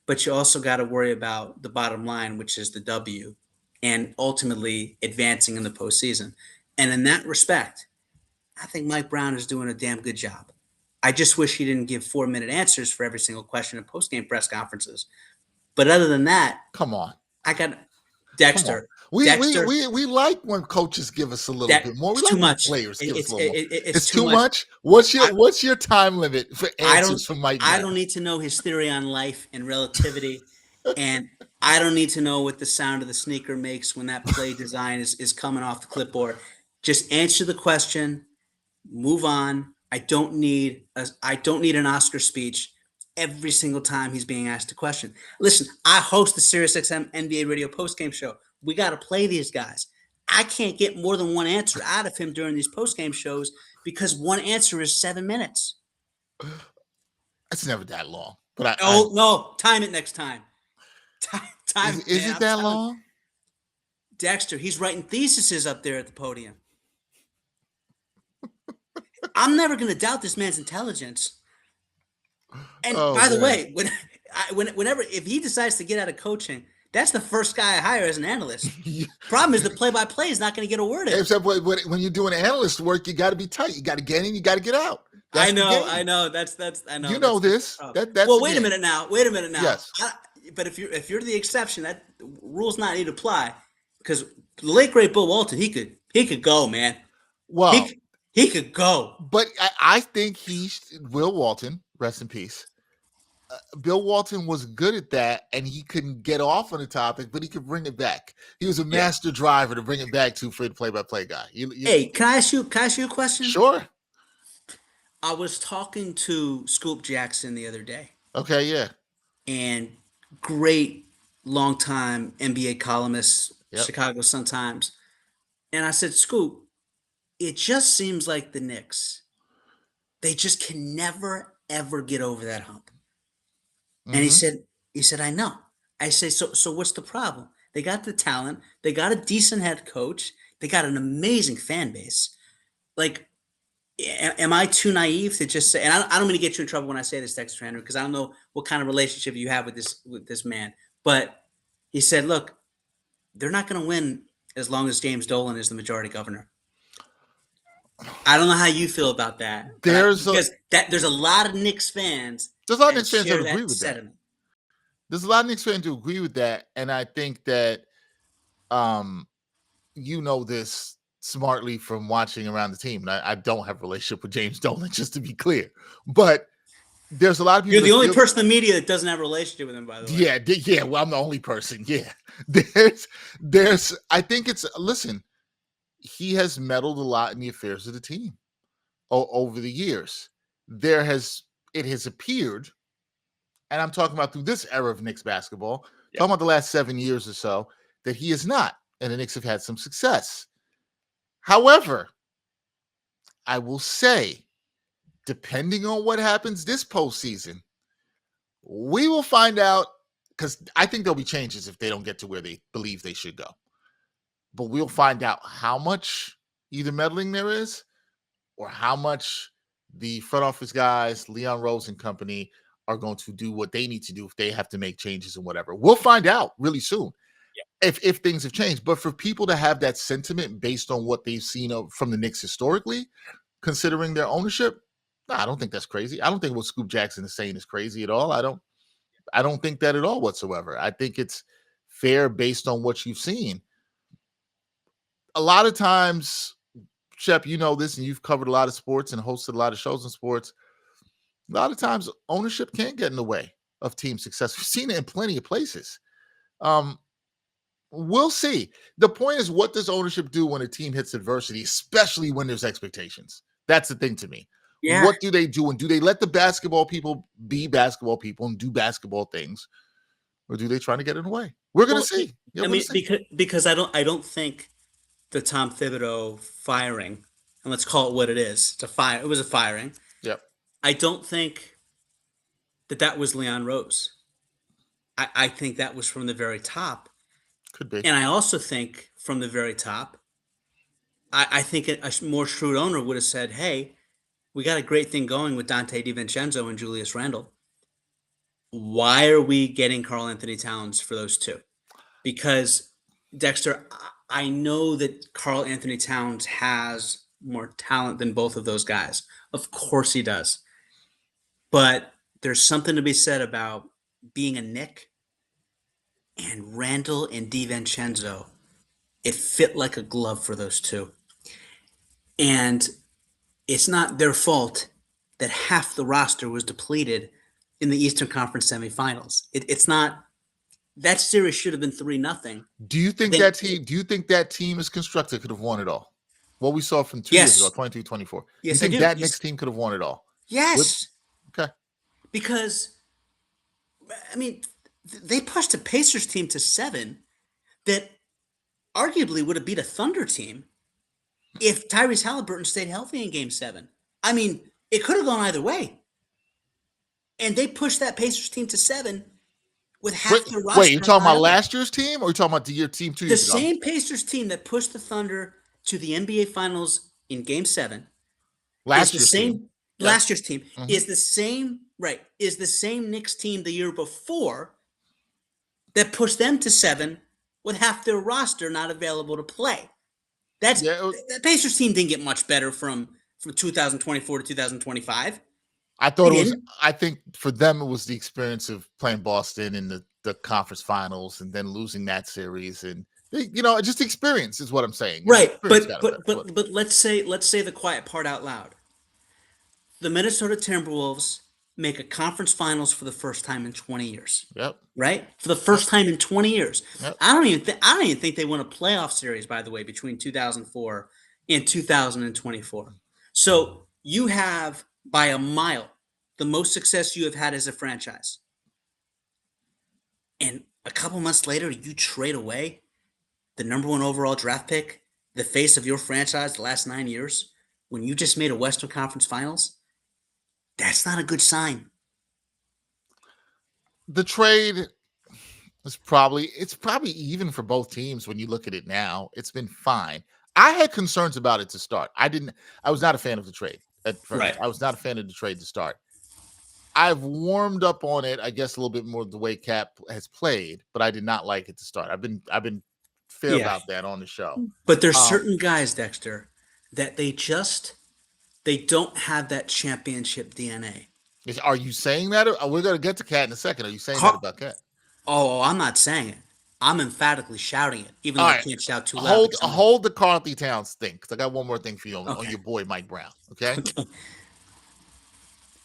but you also got to worry about the bottom line, which is the W, and ultimately advancing in the postseason. And in that respect, I think Mike Brown is doing a damn good job. I just wish he didn't give 4-minute answers for every single question in post-game press conferences. But other than that, Come on. I got Dexter. We Dexter, we like when coaches give us a little bit more. We like too when much. players give us a little more. It's too much. What's your time limit for answers from Mike Brown? I don't need to know his theory on life and relativity, and I don't need to know what the sound of the sneaker makes when that play design is coming off the clipboard. Just answer the question, move on. I don't need an Oscar speech every single time he's being asked a question. Listen, I host the SiriusXM NBA radio postgame show. We got to play these guys. I can't get more than one answer out of him during these postgame shows because one answer is 7 minutes. It's never that long. But no, time it next time. Time. Is it that long? Dexter, he's writing theses up there at the podium. I'm never going to doubt this man's intelligence. And by the way, whenever if he decides to get out of coaching, that's the first guy I hire as an analyst. Problem is the play-by-play is not going to get a word in. Except when you're doing analyst work, you got to be tight. You got to get in, you got to get out. I know. That's I know. You know this. That's well, wait a minute now. Yes. But if you're the exception, that rule's not need to apply because the late great Bill Walton, he could go, man. Well, he could go. But I think Will Walton, rest in peace. Bill Walton was good at that, and he couldn't get off on the topic, but he could bring it back. He was a master driver to bring it back to for the play-by-play guy. Hey, can I ask you a question? Sure. I was talking to Scoop Jackson the other day. Okay, yeah. And great longtime NBA columnist, Chicago Sun-Times. And I said, Scoop, it just seems like the Knicks, they just can never, ever get over that hump. And he said, I know. I say, so what's the problem? They got the talent. They got a decent head coach. They got an amazing fan base. Like, am I too naive to just say, and I don't mean to get you in trouble when I say this, Dexter Henry, because I don't know what kind of relationship you have with this man. But he said, look, they're not going to win as long as James Dolan is the majority governor. I don't know how you feel about that. There's a lot of Knicks fans. There's a lot of Knicks fans that agree with that. There's a lot of Knicks fans who agree with that, and I think that, you know this smartly from watching around the team. And I don't have a relationship with James Dolan, just to be clear. But there's a lot of people. You're the only person in the media that doesn't have a relationship with him, by the way. Yeah. Well, I'm the only person. Yeah. There's. I think listen. He has meddled a lot in the affairs of the team over the years. It has appeared, and I'm talking about through this era of Knicks basketball, talking about the last 7 years or so, that he is not, and the Knicks have had some success. However, I will say, depending on what happens this postseason, we will find out, because I think there'll be changes if they don't get to where they believe they should go. But we'll find out how much either meddling there is or how much the front office guys, Leon Rose and company, are going to do what they need to do if they have to make changes and whatever. We'll find out really soon if things have changed. But for people to have that sentiment based on what they've seen from the Knicks historically, considering their ownership, no, I don't think that's crazy. I don't think what Scoop Jackson is saying is crazy at all. I don't think that at all whatsoever. I think it's fair based on what you've seen. A lot of times, Shep, you know this, and you've covered a lot of sports and hosted a lot of shows in sports. A lot of times ownership can get in the way of team success. We've seen it in plenty of places. Um, we'll see. The point is, what does ownership do when a team hits adversity, especially when there's expectations? That's the thing to me. Yeah. What do they do? And do they let the basketball people be basketball people and do basketball things? Or do they try to get in the way? We're going to see. I mean, because I don't think the Tom Thibodeau firing, and let's call it what it is. It's a fire. It was a firing. Yep. I don't think that was Leon Rose. I think that was from the very top. Could be. And I also think from the very top, I think a more shrewd owner would have said, hey, we got a great thing going with Dante DiVincenzo and Julius Randle. Why are we getting Karl Anthony Towns for those two? Because, Dexter, I know that Karl Anthony Towns has more talent than both of those guys. Of course he does. But there's something to be said about being a Knick, and Randle and DiVincenzo. It fit like a glove for those two. And it's not their fault that half the roster was depleted in the Eastern Conference semifinals. It's not. That series should have been 3-0. Do you think that team is constructed could have won it all? What we saw from 2 years ago, 22-24. Yes, you think that Knicks team could have won it all? Yes. Okay. Because, I mean, they pushed a Pacers team to 7 that arguably would have beat a Thunder team if Tyrese Halliburton stayed healthy in Game 7. I mean, it could have gone either way. And they pushed that Pacers team to 7 with half their roster. Wait, you're talking about last year's team, or you're talking about your team 2 years ago? The same Pacers team that pushed the Thunder to the NBA Finals in Game 7. Last year's team Mm-hmm. is the same Knicks team the year before that pushed them to 7 with half their roster not available to play. The Pacers team didn't get much better from 2024 to 2025. I think for them it was the experience of playing Boston in the conference finals and then losing that series, and just experience is what I'm saying. Right, but let's say the quiet part out loud. The Minnesota Timberwolves make a conference finals for the first time in 20 years. Yep. Right? For the first time in 20 years. Yep. I don't even think they won a playoff series, by the way, between 2004 and 2024. So you have, by a mile, the most success you have had as a franchise. And a couple months later, you trade away the number 1 overall draft pick, the face of your franchise the last 9 years, when you just made a Western Conference Finals. That's not a good sign. The trade is probably even for both teams when you look at it now. It's been fine. I had concerns about it to start. I was not a fan of the trade at first. Right. I was not a fan of the trade to start. I've warmed up on it, I guess, a little bit more the way Cap has played, but I did not like it to start. I've been fair about that on the show. But there's certain guys, Dexter, that they don't have that championship DNA. Are you saying that? We're going to get to Cat in a second. Are you saying that about Cat? Oh, I'm not saying it. I'm emphatically shouting it, even though I can't shout too loud. Hold the Karl Anthony Towns thing, because I got one more thing for you on your boy Mike Brown. Okay.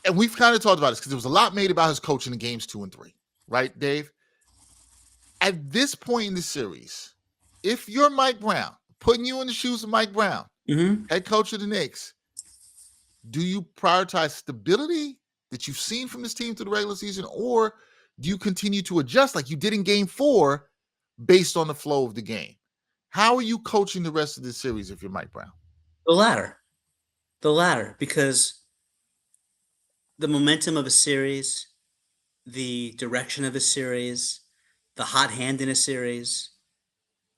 And we've kind of talked about this because there was a lot made about his coaching in games 2 and 3, right, Dave? At this point in the series, if you're Mike Brown, putting you in the shoes of Mike Brown, head coach of the Knicks, do you prioritize stability that you've seen from this team through the regular season, or do you continue to adjust like you did in Game 4 based on the flow of the game? How are you coaching the rest of this series if you're Mike Brown? The latter, because the momentum of a series, the direction of a series, the hot hand in a series,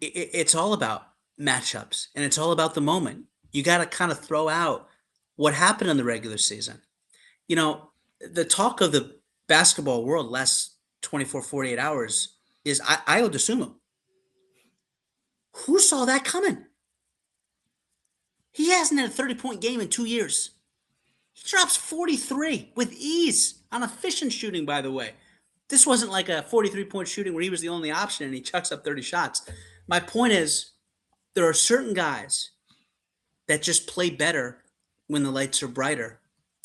it's all about matchups, and it's all about the moment. You got to kind of throw out what happened in the regular season. The talk of the basketball world last 24, 48 hours is Ayo Dosunmu. Who saw that coming? He hasn't had a 30-point game in 2 years. He drops 43 with ease on efficient shooting, by the way. This wasn't like a 43-point shooting where he was the only option and he chucks up 30 shots. My point is, there are certain guys that just play better when the lights are brighter.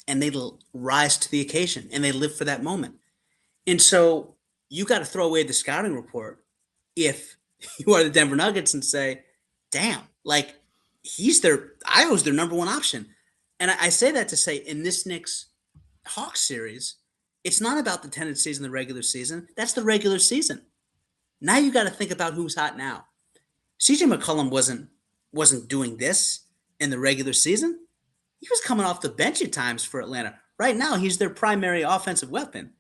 and they rise to the occasion and they live for that moment. And so you got to throw away the scouting report if you are the Denver Nuggets and say, damn, like Io's their number one option. And I say that to say in this Knicks Hawks series, it's not about the tendencies in the regular season. That's the regular season. Now you got to think about who's hot now. CJ McCollum wasn't doing this in the regular season. He was coming off the bench at times for Atlanta. Right now, he's their primary offensive weapon.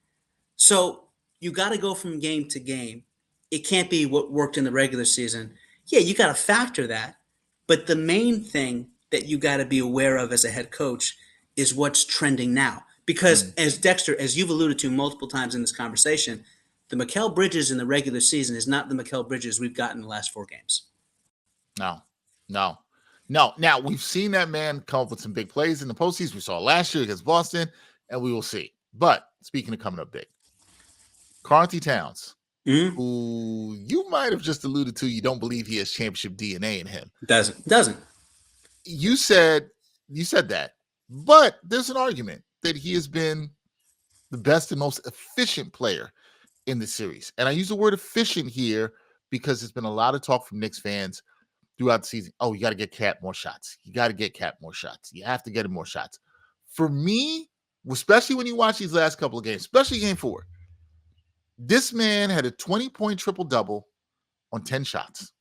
So you got to go from game to game. It can't be what worked in the regular season. Yeah, you got to factor that. But the main thing that you got to be aware of as a head coach is what's trending now. Because as Dexter, as you've alluded to multiple times in this conversation, the Mikal Bridges in the regular season is not the Mikal Bridges we've got in the last 4 games. No. Now, we've seen that man come up with some big plays in the postseason. We saw last year against Boston, and we will see. But speaking of coming up big, Karl-Anthony Towns, who you might have just alluded to, you don't believe he has championship DNA in him. Doesn't. You said that, but there's an argument that he has been the best and most efficient player in the series. And I use the word efficient here because there's been a lot of talk from Knicks fans throughout the season. Oh, you got to get Cat more shots. You got to get Cat more shots. You have to get him more shots. For me, especially when you watch these last couple of games, especially game 4, this man had a 20-point triple-double on 10 shots.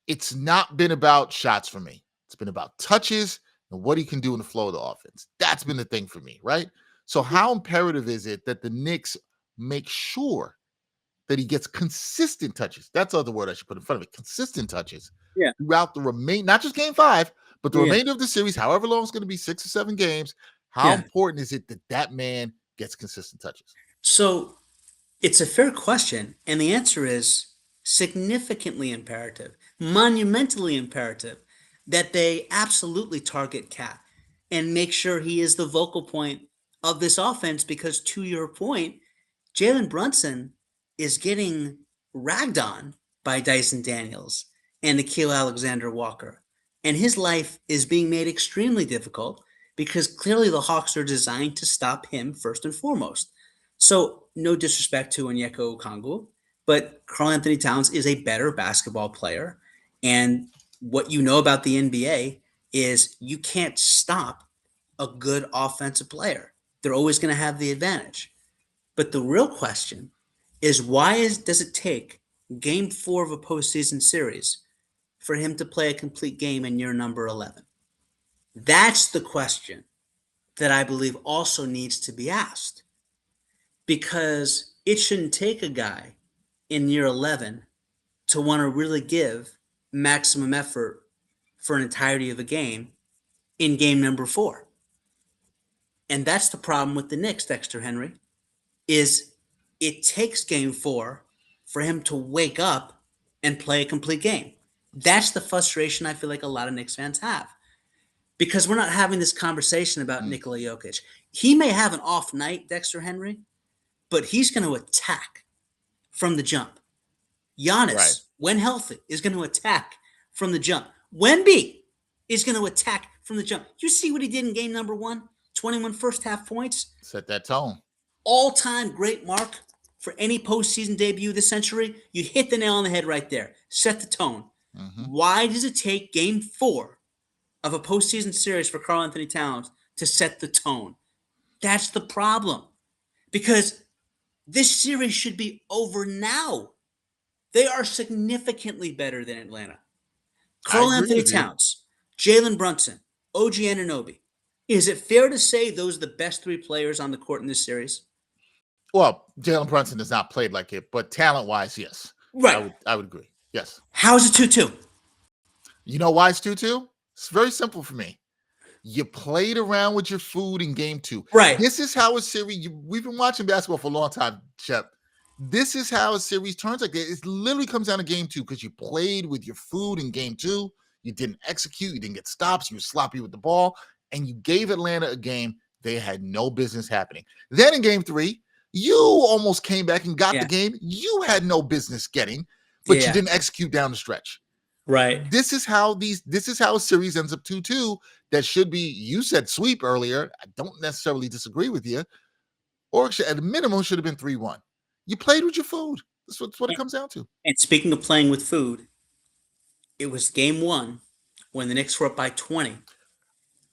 It's not been about shots for me. It's been about touches and what he can do in the flow of the offense. That's been the thing for me, right? So how imperative is it that the Knicks make sure that he gets consistent touches? That's the other word I should put in front of it. Consistent touches throughout the not just game 5, but the remainder of the series, however long it's going to be, 6 or 7 games. How important is it that man gets consistent touches? So it's a fair question. And the answer is significantly imperative, monumentally imperative, that they absolutely target Cat and make sure he is the vocal point of this offense. Because to your point, Jalen Brunson is getting ragged on by Dyson Daniels and Nickeil Alexander-Walker. And his life is being made extremely difficult because clearly the Hawks are designed to stop him first and foremost. So no disrespect to Onyeka Okongwu, but Karl-Anthony Towns is a better basketball player. And what you know about the NBA is you can't stop a good offensive player. They're always going to have the advantage. But the real question is does it take game 4 of a postseason series for him to play a complete game in year number 11? That's the question that I believe also needs to be asked, because it shouldn't take a guy in year 11 to want to really give maximum effort for an entirety of a game in game number 4. And that's the problem with the Knicks, Dexter Henry, is it takes game 4 for him to wake up and play a complete game. That's the frustration I feel like a lot of Knicks fans have, because we're not having this conversation about Nikola Jokic. He may have an off night, Dexter Henry, but he's going to attack from the jump. Giannis, when healthy, is going to attack from the jump. Wemby is going to attack from the jump. You see what he did in game number 1? 21 first half points. Set that tone. All-time great mark for any postseason debut this century. You hit the nail on the head right there. Set the tone. Why does it take game 4 of a postseason series for Karl-Anthony Towns to set the tone? That's the problem. Because this series should be over now. They are significantly better than Atlanta. Karl-Anthony Towns, Jalen Brunson, OG Anunoby. Is it fair to say those are the best 3 players on the court in this series? Well, Jalen Brunson has not played like it, but talent-wise, yes. Right. I would agree. Yes. How is it 2-2? You know why it's 2-2? It's very simple for me. You played around with your food in game 2. Right. This is how a series, we've been watching basketball for a long time, Shep. This is how a series turns like that. It literally comes down to game 2 because you played with your food in game 2. You didn't execute. You didn't get stops. You were sloppy with the ball. And you gave Atlanta a game they had no business happening. Then in game 3, you almost came back and got the game you had no business getting, but you didn't execute down the stretch. Right. This is how a series ends up 2-2. that should be, you said sweep earlier. I don't necessarily disagree with you. Or at a minimum should have been 3-1. You played with your food. That's what it comes down to. And speaking of playing with food, it was game 1 when the Knicks were up by 20.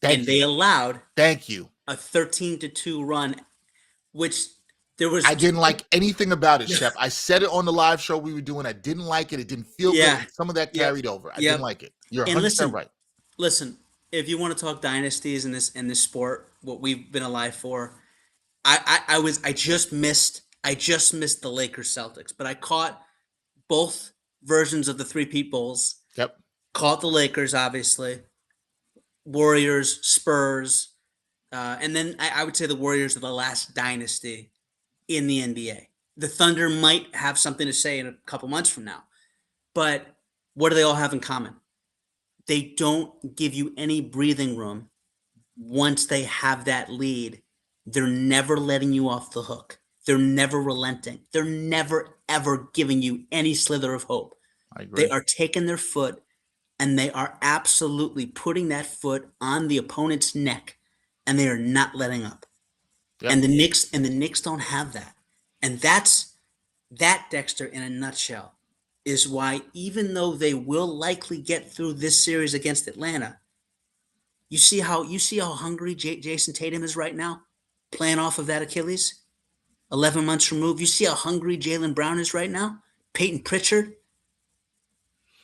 Thank They you. allowed Thank you. a 13-2 run, which there was. I didn't like anything about it, Shep. I said it on the live show we were doing. I didn't like it. It didn't feel good. And some of that carried over. I didn't like it. You're 100% right. Listen, if you want to talk dynasties in this sport, what we've been alive for, I just missed the Lakers Celtics, but I caught both versions of the three-peat bowls. Yep. Caught the Lakers, obviously. Warriors, Spurs, and then I would say the Warriors are the last dynasty in the NBA. The Thunder might have something to say in a couple months from now. But what do they all have in common? They don't give you any breathing room once they have that lead. They're never letting you off the hook. They're never relenting. They're never, ever giving you any slither of hope. I agree. They are taking their foot and they are absolutely putting that foot on the opponent's neck, and they are not letting up. Yep. And the Knicks don't have that. And that, Dexter, in a nutshell, is why even though they will likely get through this series against Atlanta, you see how hungry Jason Tatum is right now, playing off of that Achilles, 11 months removed. You see how hungry Jaylen Brown is right now, Peyton Pritchard.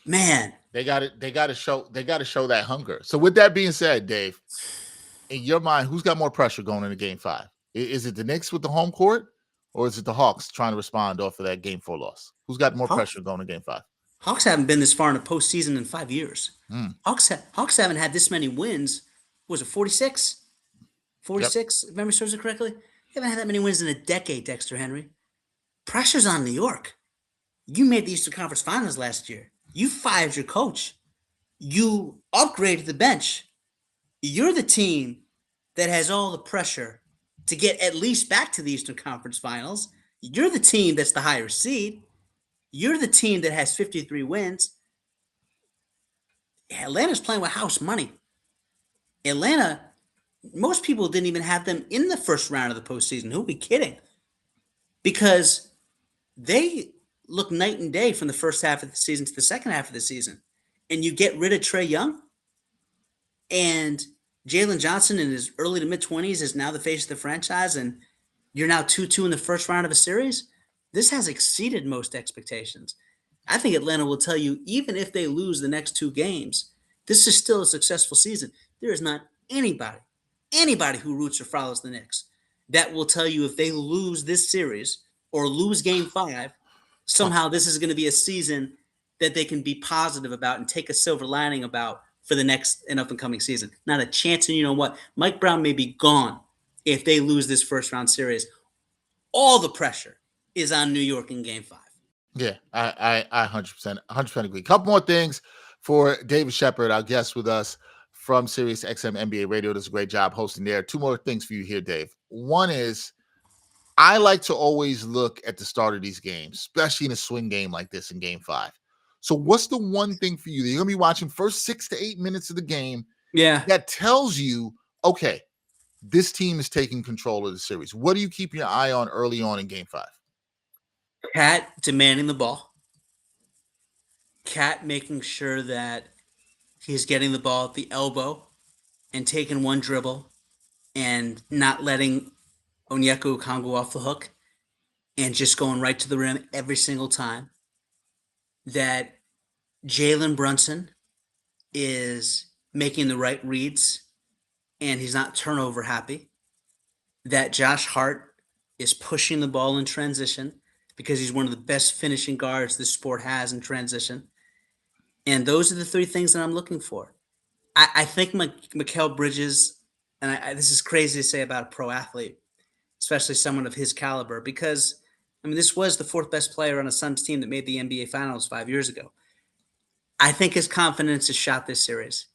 Man, they got to show that hunger. So with that being said, Dave, in your mind, who's got more pressure going into Game 5? Is it the Knicks with the home court, or is it the Hawks trying to respond off of that Game 4 loss? Who's got more pressure going to Game 5? Hawks haven't been this far in the postseason in 5 years. Hawks haven't had this many wins. Was it 46? 46, if memory serves it correctly? They haven't had that many wins in a decade, Dexter Henry. Pressure's on New York. You made the Eastern Conference Finals last year. You fired your coach. You upgraded the bench. You're the team that has all the pressure to get at least back to the Eastern Conference Finals. You're the team that's the higher seed. You're the team that has 53 wins. Atlanta's playing with house money. Atlanta, most people didn't even have them in the first round of the postseason. Who are we kidding? Because they look night and day from the first half of the season to the second half of the season. And you get rid of Trae Young, and Jalen Johnson in his early to mid-20s is now the face of the franchise, and you're now 2-2 in the first round of a series. This has exceeded most expectations. I think Atlanta will tell you, even if they lose the next 2 games, this is still a successful season. There is not anybody who roots or follows the Knicks that will tell you if they lose this series or lose Game 5, somehow this is going to be a season that they can be positive about and take a silver lining about for the next and up-and-coming season. Not a chance. And you know what? Mike Brown may be gone if they lose this first-round series. All the pressure is on New York in Game 5. Yeah, I 100% agree. A couple more things for David Sheppard, our guest with us from SiriusXM NBA Radio. Does a great job hosting there. 2 more things for you here, Dave. One is, I like to always look at the start of these games, especially in a swing game like this in Game 5. So what's the one thing for you that you're going to be watching first 6 to 8 minutes of the game that tells you, okay, this team is taking control of the series? What do you keep your eye on early on in Game 5? Cat demanding the ball. Cat making sure that he's getting the ball at the elbow and taking one dribble and not letting Onyeka Okongwu off the hook and just going right to the rim every single time. That Jalen Brunson is making the right reads and he's not turnover happy. That Josh Hart is pushing the ball in transition because he's one of the best finishing guards this sport has in transition. And those are the 3 things that I'm looking for. I think Mikal Bridges, and this is crazy to say about a pro athlete, especially someone of his caliber, because this was the 4th best player on a Suns team that made the NBA Finals 5 years ago. I think his confidence is shot this series.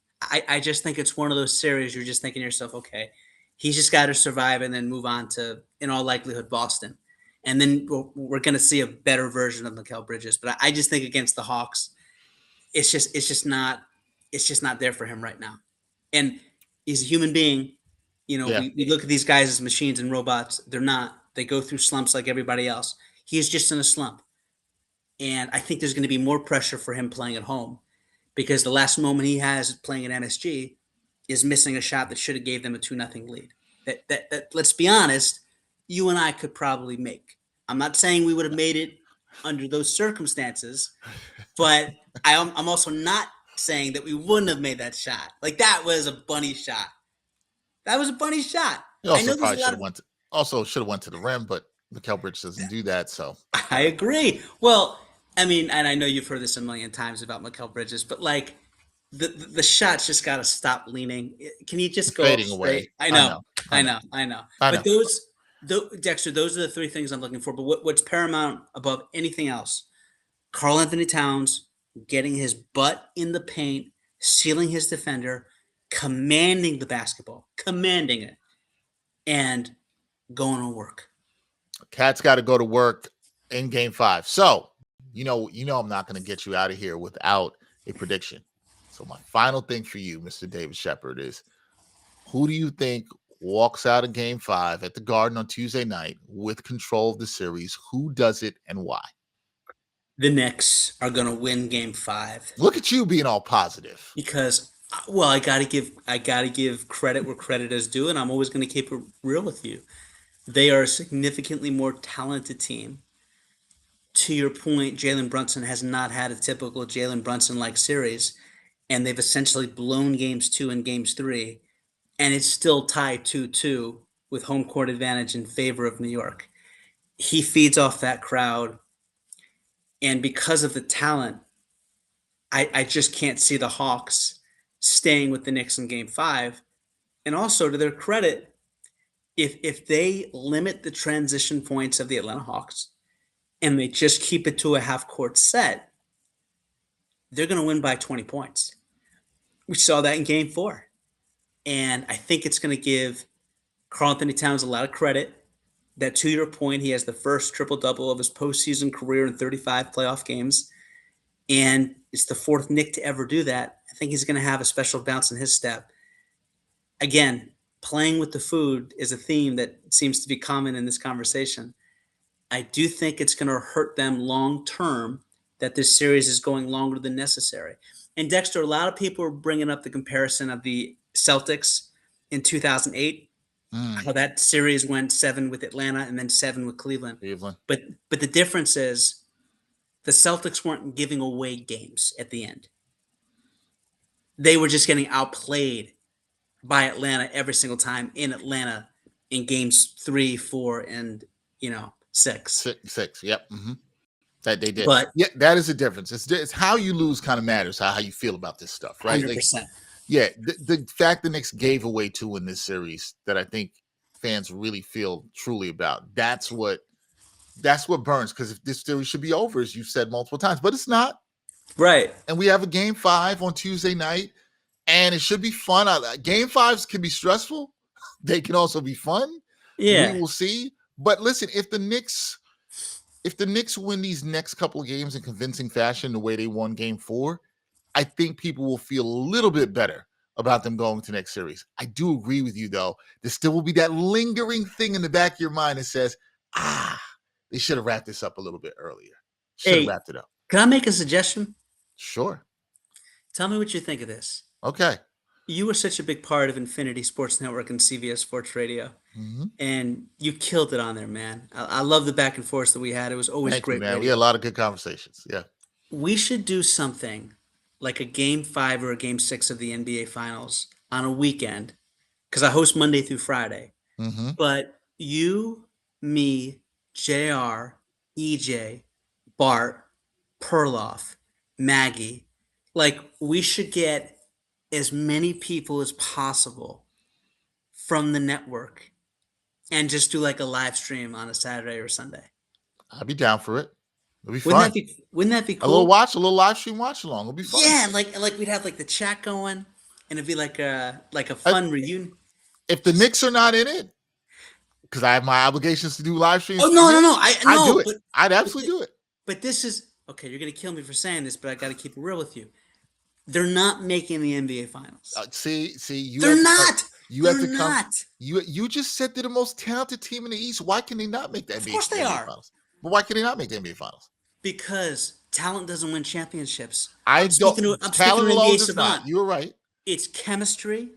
I just think it's one of those series you're just thinking to yourself, okay, he's just got to survive and then move on to, in all likelihood, Boston. And then we're going to see a better version of Mikal Bridges. But I just think against the Hawks, it's just not there for him right now. And He's a human being. Yeah. We look at these guys as machines and robots. They're not. They go through slumps like everybody else. He is just in a slump. And I think there's going to be more pressure for him playing at home because the last moment he has playing at MSG is missing a shot that should have gave them a 2-0 lead. That let's be honest, you and I could probably make. I'm not saying we would have made it under those circumstances, but I'm also not saying that we wouldn't have made that shot. Like, that was a bunny shot. That was a bunny shot. He also probably should have went to the rim, but Mikal Bridges doesn't do that. So I agree. Well, I mean, and I know you've heard this a million times about Mikal Bridges, but like the shot's just got to stop leaning. Can you just go fading straight? away. I know. But Dexter, those are the three things I'm looking for. But what's paramount above anything else? Karl Anthony Towns getting his butt in the paint, sealing his defender, commanding the basketball, commanding it, and going to work. Cat's got to go to work in Game 5. So, you know, I'm not going to get you out of here without a prediction. So my final thing for you, Mr. David Sheppard, is who do you think walks out of Game 5 at the Garden on Tuesday night with control of the series? Who does it and why? The Knicks are going to win Game 5. Look at you being all positive. Because, well, I gotta give credit where credit is due, and I'm always going to keep it real with you. They are a significantly more talented team. To your point, Jalen Brunson has not had a typical Jalen Brunson-like series, and they've essentially blown Games 2 and Games 3, and it's still tied 2-2 with home court advantage in favor of New York. He feeds off that crowd, and because of the talent, I just can't see the Hawks staying with the Knicks in Game 5. And also, to their credit, if they limit the transition points of the Atlanta Hawks and they just keep it to a half-court set, they're going to win by 20 points. We saw that in Game 4. And I think it's going to give Karl Anthony Towns a lot of credit that, to your point, he has the first triple-double of his postseason career in 35 playoff games. And it's the fourth Knick to ever do that. I think he's going to have a special bounce in his step. Again, playing with the food is a theme that seems to be common in this conversation. I do think it's going to hurt them long-term that this series is going longer than necessary. And Dexter, a lot of people are bringing up the comparison of the Celtics in 2008, how that series went 7 with Atlanta and then 7 with Cleveland. But the difference is the Celtics weren't giving away games at the end. They were just getting outplayed by Atlanta every single time in Atlanta in Games 3, 4, and 6. Six. Yep. Mm-hmm. That they did. But yeah, that is a difference. It's how you lose kind of matters, how you feel about this stuff, right? 100%. Like, yeah, the fact the Knicks gave away 2 in this series that I think fans really feel truly about. That's what burns, because if this series should be over, as you've said multiple times, but it's not. Right. And we have a Game 5 on Tuesday night, and it should be fun. Game 5s can be stressful. They can also be fun. Yeah. We will see. But listen, if the Knicks win these next couple of games in convincing fashion the way they won Game 4, I think people will feel a little bit better about them going to the next series. I do agree with you, though. There still will be that lingering thing in the back of your mind that says, they should have wrapped this up a little bit earlier. Should have wrapped it up. Can I make a suggestion? Sure. Tell me what you think of this. Okay. You were such a big part of Infinity Sports Network and CBS Sports Radio, and you killed it on there, man. I love the back and forth that we had. It was always great. Man. We had a lot of good conversations. Yeah. We should do something like a Game 5 or a Game 6 of the NBA Finals on a weekend, because I host Monday through Friday. But you, me, JR, EJ, Bart, Perloff, Maggie, like, we should get as many people as possible from the network and just do like a live stream on a Saturday or Sunday. I'd be down for it. It'll be fun. Wouldn't that be cool? A little live stream watch along. It'll be fun. Yeah, like we'd have like the chat going, and it'd be like a fun reunion. If the Knicks are not in it, because I have my obligations to do live streams. Oh no! I'd do it. I'd absolutely do it. But this is okay. You're gonna kill me for saying this, but I got to keep it real with you. They're not making the NBA Finals. See, you They're have to not. you have They're to come. not. You just said they're the most talented team in the East. Why can they not make the NBA? Of course they NBA are. Finals? But why can they not make the NBA Finals? Because talent doesn't win championships. I'm speaking to talent an alone NBA does savant. not. You were right. It's chemistry.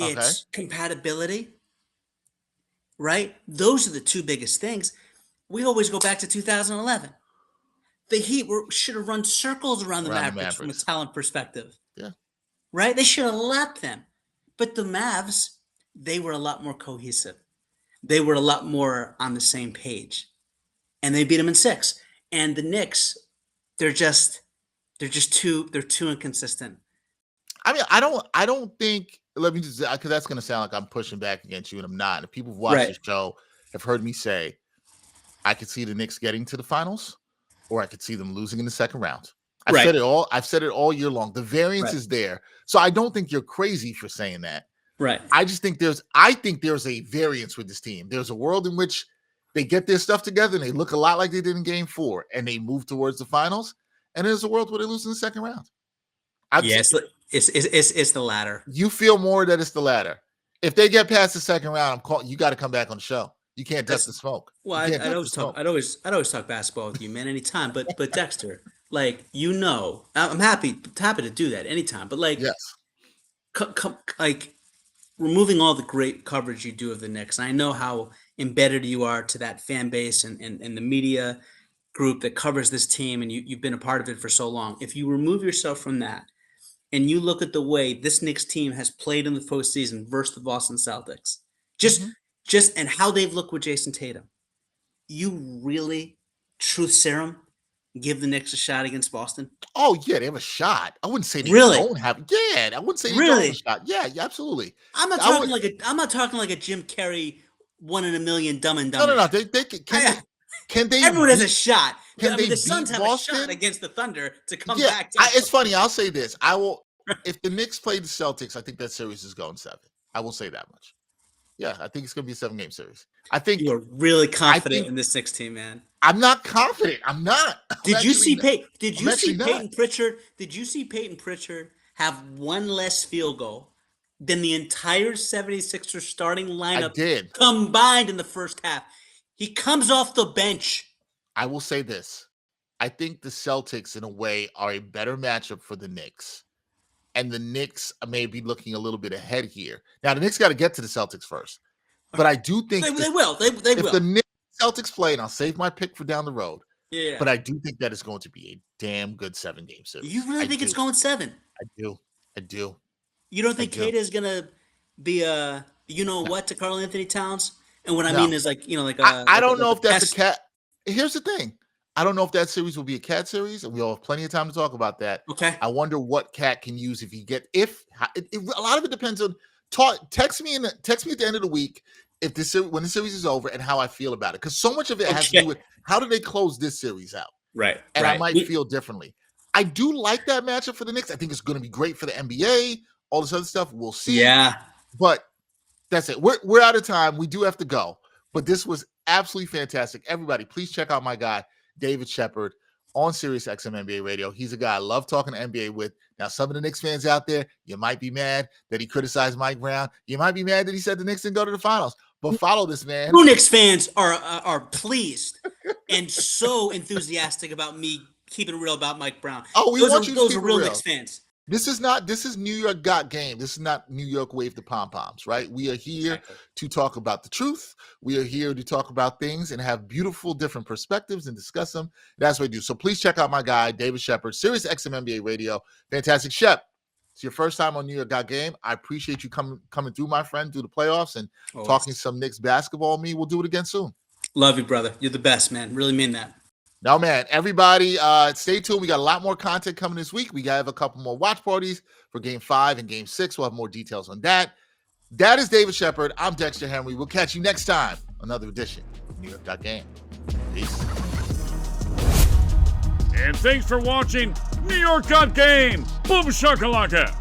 Okay. It's compatibility. Right? Those are the two biggest things. We always go back to 2011. The Heat should have run circles around the Mavericks from a talent perspective. Yeah. Right? They should have lapped them. But the Mavs, they were a lot more cohesive. They were a lot more on the same page. And they beat them in 6. And the Knicks, they're too inconsistent. I mean, I don't think, let me just, because that's going to sound like I'm pushing back against you, and I'm not. If people who've watched the show have heard me say, I could see the Knicks getting to the finals, or I could see them losing in the second round. I've said it all year long. The variance is there. So I don't think you're crazy for saying that. Right. I just think there's a variance with this team. There's a world in which they get their stuff together and they look a lot like they did in game 4 and they move towards the finals. And there's a world where they lose in the second round. Yes, it's the latter. You feel more that it's the latter. If they get past the second round, you got to come back on the show. You can't dust the smoke. Well, I'd always talk basketball with you, man, anytime. But Dexter, like, I'm happy to do that anytime. But like, yes, like, removing all the great coverage you do of the Knicks, and I know how embedded you are to that fan base and the media group that covers this team, and you've been a part of it for so long. If you remove yourself from that and you look at the way this Knicks team has played in the postseason versus the Boston Celtics, and how they've looked with Jason Tatum, you really, truth serum, give the Knicks a shot against Boston? Oh, yeah, they have a shot. I wouldn't say they don't have. Yeah, I wouldn't say they don't have a shot. Yeah, absolutely. I'm not talking like a Jim Carrey 1 in a million dumb and dumb. No. Can they? Everyone has a shot. The Suns have Boston? a shot against the Thunder to come back. It's funny. I'll say this. I will. If the Knicks play the Celtics, I think that series is going 7. I will say that much. Yeah, I think it's going to be a 7-game series. I think you're really confident in this 6 team, man. I'm not confident. I'm not. Did you see Peyton Pritchard? Did you see Peyton Pritchard have one less field goal than the entire 76ers starting lineup combined in the first half? He comes off the bench. I will say this. I think the Celtics, in a way, are a better matchup for the Knicks. And the Knicks may be looking a little bit ahead here. Now, the Knicks got to get to the Celtics first. But I do think they will. They will. If the Knicks Celtics play, and I'll save my pick for down the road. Yeah. But I do think that is going to be a damn good 7-game series. You really think it's going 7? I do. You don't think Kate is going to be a to Karl Anthony Towns? And what I mean is I don't know if that's a cat. Here's the thing. I don't know if that series will be a cat series, and we'll have plenty of time to talk about that. Okay. I wonder what cat can use a lot of it depends on. Text me at the end of the week when the series is over and how I feel about it, because so much of it has to do with how do they close this series out, right? And I might feel differently. I do like that matchup for the Knicks. I think it's going to be great for the NBA. All this other stuff, we'll see. Yeah, but that's it. We're out of time. We do have to go, but this was absolutely fantastic. Everybody, please check out my guy David Sheppard on SiriusXM NBA Radio. He's a guy I love talking to NBA with. Now, some of the Knicks fans out there, you might be mad that he criticized Mike Brown. You might be mad that he said the Knicks didn't go to the finals. But follow this man. True Knicks fans are pleased and so enthusiastic about me keeping it real about Mike Brown. Oh, those are real Knicks fans. This is New York got game. This is not New York wave the pom-poms, right? We are here to talk about the truth. We are here to talk about things and have beautiful different perspectives and discuss them. That's what we do. So please check out my guy, David Sheppard, SiriusXM NBA Radio. Fantastic. Shep, it's your first time on New York Got Game. I appreciate you coming through, my friend, through the playoffs and talking some Knicks basketball with me. We'll do it again soon. Love you, brother. You're the best, man. Really mean that. No, man, everybody, stay tuned. We got a lot more content coming this week. We have a couple more watch parties for Game 5 and Game 6. We'll have more details on that. That is David Sheppard. I'm Dexter Henry. We'll catch you next time. Another edition of New York Got Game. Peace. And thanks for watching New York Got Game. Boom shakalaka.